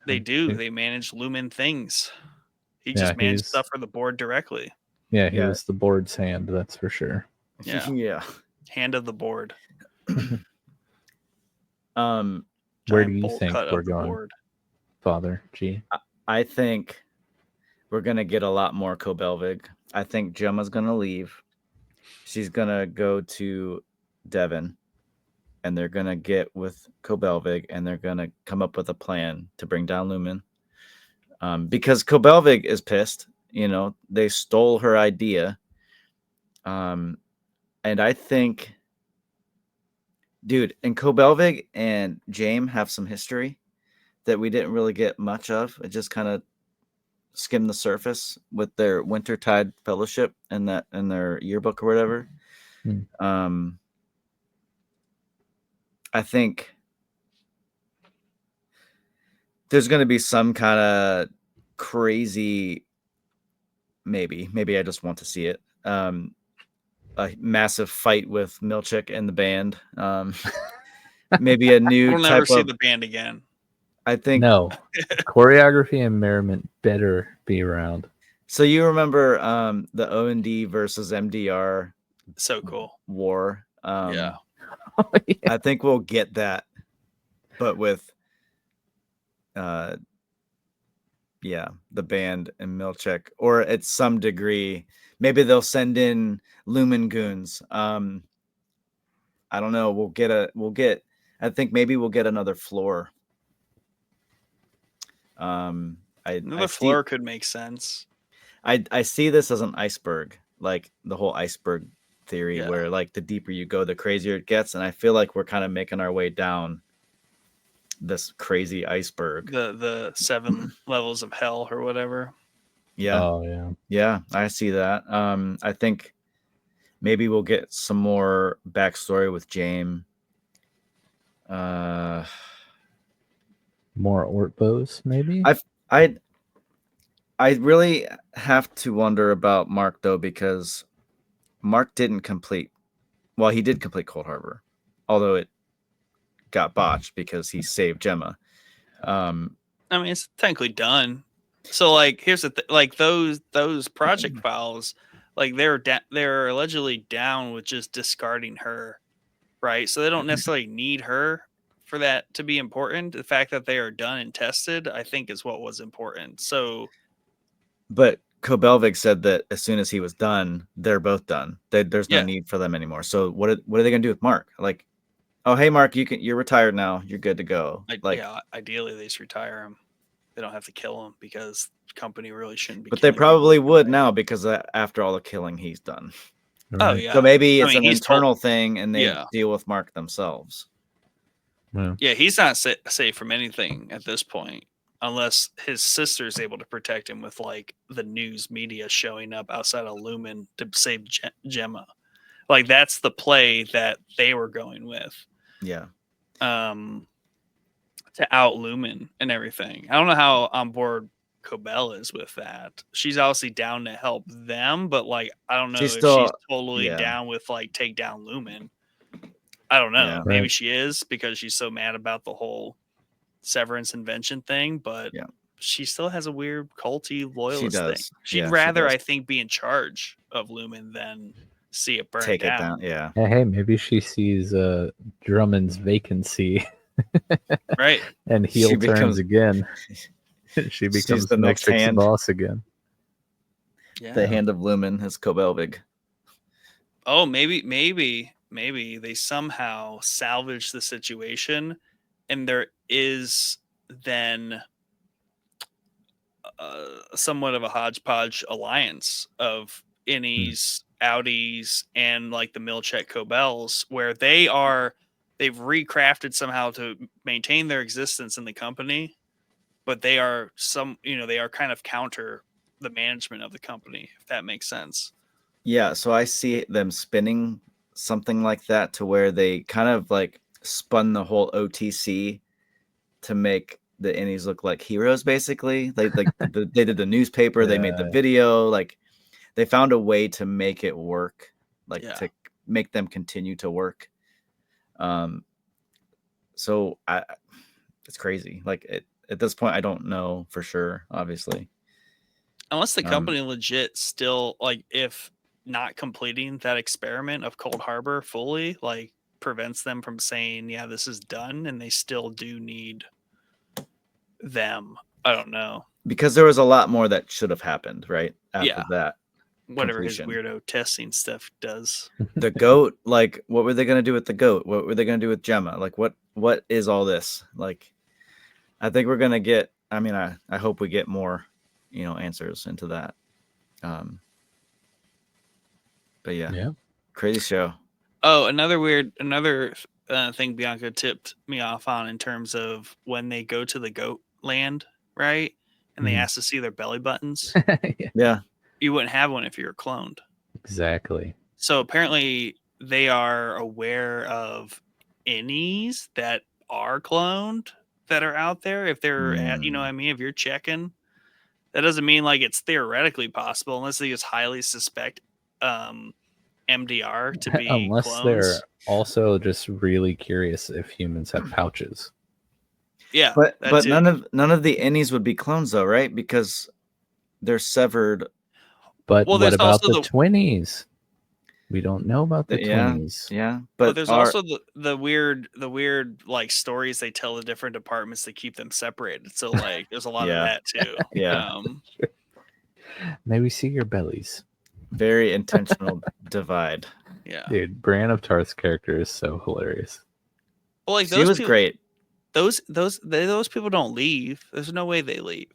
they do. They manage Lumen things. He just managed stuff for the board directly. Yeah, he was the board's hand, that's for sure. Yeah. Yeah. Hand of the board. Where do you think we're going, Father G? I think we're gonna get a lot more Kobelvig. I think Gemma's gonna leave. She's gonna go to Devon, and they're gonna get with Kobelvig, and they're gonna come up with a plan to bring down Lumen. Because Kobelvig is pissed. You know, they stole her idea. And I think, dude, and Kobelvig and James have some history that we didn't really get much of. It just kind of skimmed the surface with their Wintertide Fellowship and that in their yearbook or whatever. I think there's going to be some kind of crazy, maybe I just want to see it. A massive fight with Milchick and the band. Maybe a new we'll never see the band again. I think no. Choreography and merriment better be around. So you remember the O&D versus MDR so cool war? Yeah. I think we'll get that, but with the band and Milchick, or at some degree, maybe they'll send in Lumen Goons. I don't know. I think maybe we'll get another floor. Another floor could make sense. I see this as an iceberg, like the whole iceberg theory, where like the deeper you go, the crazier it gets. And I feel like we're kind of making our way down this crazy iceberg. The 7 levels of hell or whatever. Yeah. Oh yeah. Yeah, I see that. I think maybe we'll get some more backstory with James. More Ortbos, maybe. I really have to wonder about Mark though, because Mark didn't complete. Well, he did complete Cold Harbor, although it got botched because he saved Gemma. I mean, it's technically done. So, like, here's the like those project files, like they're allegedly down with just discarding her, right? So they don't necessarily need her for that to be important. The fact that they are done and tested, I think, is what was important. So, but Kobelvig said that as soon as he was done, they're both done. There's no need for them anymore. So what are they gonna do with Mark? Like, oh hey Mark, you're retired now. You're good to go. Ideally they just retire him. They don't have to kill him because the company really shouldn't be. But they probably would now because after all the killing he's done. Right. Oh yeah. So maybe it's an internal thing, and they deal with Mark themselves. Yeah, he's not safe from anything at this point, unless his sister's able to protect him with like the news media showing up outside of Lumen to save Gemma. Like that's the play that they were going with. Yeah. To out Lumen and everything. I don't know how on board Cobell is with that. She's obviously down to help them, but like I don't know if she's totally down with like take down Lumen. I don't know. Maybe she is because she's so mad about the whole Severance invention thing, but she still has a weird culty loyalist thing. She'd rather, I think, be in charge of Lumen than see it burn down. Yeah. Hey, maybe she sees Drummond's vacancy. Right. And heel turns again. She becomes the next hand boss again. Yeah. The hand of Lumen is Kobelvig. Oh, maybe they somehow salvage the situation, and there is then somewhat of a hodgepodge alliance of innies, outies, and like the Milchick Cobells, where they've recrafted somehow to maintain their existence in the company, but they are kind of counter the management of the company, if that makes sense. Yeah, so I see them spinning something like that to where they kind of like spun the whole OTC to make the innies look like heroes, basically. They they did the newspaper, they made the video, like they found a way to make it work, like to make them continue to work. So it's crazy. Like at this point, I don't know for sure, obviously. Unless the company legit still, like, if not completing that experiment of Cold Harbor fully, like, prevents them from saying, yeah, this is done, and they still do need them. I don't know. Because there was a lot more that should have happened, right? After Yeah. that. Whatever completion. his weirdo testing stuff does. The goat, like, what were they going to do with the goat? What were they going to do with Gemma? Like, what is all this? Like, I think we're going to get, I mean, I hope we get more, answers into that. But yeah, crazy show. Oh, another thing Bianca tipped me off on in terms of when they go to the goat land, right? And they ask to see their belly buttons. Yeah. You wouldn't have one if you were cloned. Exactly. So apparently they are aware of innies that are cloned that are out there. If they're at, you know what I mean? If you're checking, that doesn't mean like it's theoretically possible unless they just highly suspect MDR to be unless clones. They're also just really curious if humans have pouches. Yeah, but none of the innies would be clones though, right? Because they're severed. But what about the twinnies? We don't know about the twinnies. Yeah, but there's also the weird like stories they tell the different departments to keep them separated. So like there's a lot of that too. Yeah. May we see your bellies? Very intentional divide. Yeah. Dude, Bran of Tarth's character is so hilarious. Well, like he was great. Those people don't leave. There's no way they leave.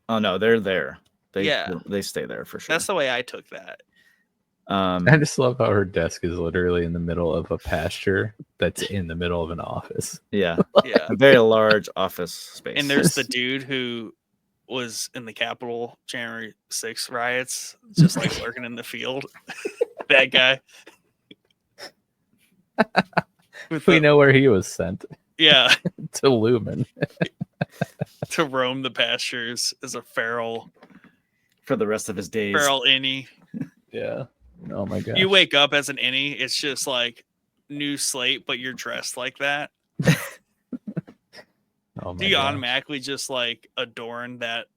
Oh no, they're there. They stay there for sure. That's the way I took that. I just love how her desk is literally in the middle of a pasture that's in the middle of an office. Yeah. Yeah. A very large office space. And there's the dude who was in the Capitol January 6th riots, just like lurking in the field. That guy. We know where he was sent. Yeah. To Lumen. To roam the pastures as a feral. For the rest of his days. Feral innie. Yeah. Oh my god. You wake up as an innie, it's just like new slate, but you're dressed like that. Do you automatically just like adorn that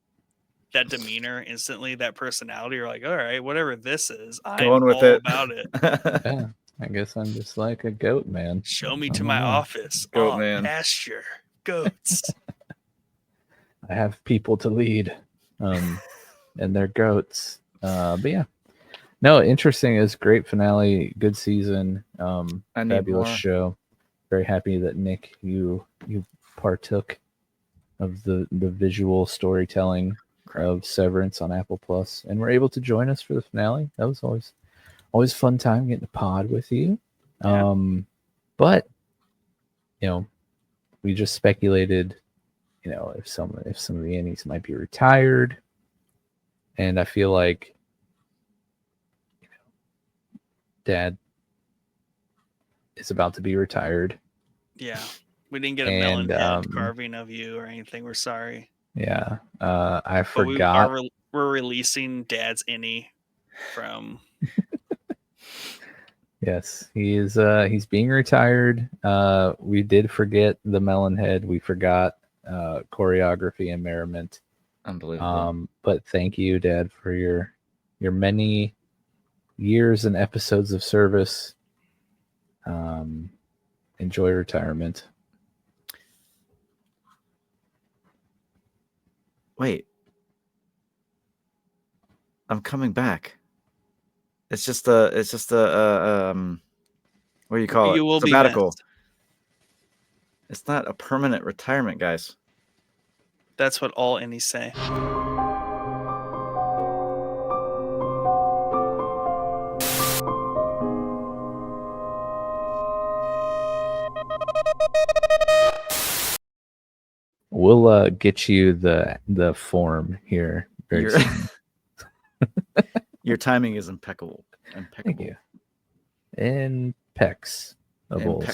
demeanor instantly, that personality? You're like, all right, whatever this is, I'm all about it. Yeah, I guess I'm just like a goat man. Show me to my office. Goat man. Pasture. Goats. I have people to lead. And they're goats. But yeah. No, interesting. Is great finale, good season, fabulous show. Very happy that Nick, you partook of the visual storytelling of Severance on Apple Plus, and were able to join us for the finale. That was always fun time getting to pod with you. Yeah. But we just speculated, if some of the innies might be retired, and I feel like Dad is about to be retired. Yeah. We didn't get a melon head carving of you or anything. We're sorry. Yeah. I forgot. We're releasing Dad's innie from. Yes, he is. He's being retired. We did forget the melon head. We forgot choreography and merriment. Unbelievable. But thank you, Dad, for your many years and episodes of service. Enjoy retirement. Wait, I'm coming back. It's just a what do you call it? You will sabbatical. be missed. It's not a permanent retirement, guys. That's what all innies say. We'll get you the form here very soon. Your timing is impeccable. Thank you. Impeccable.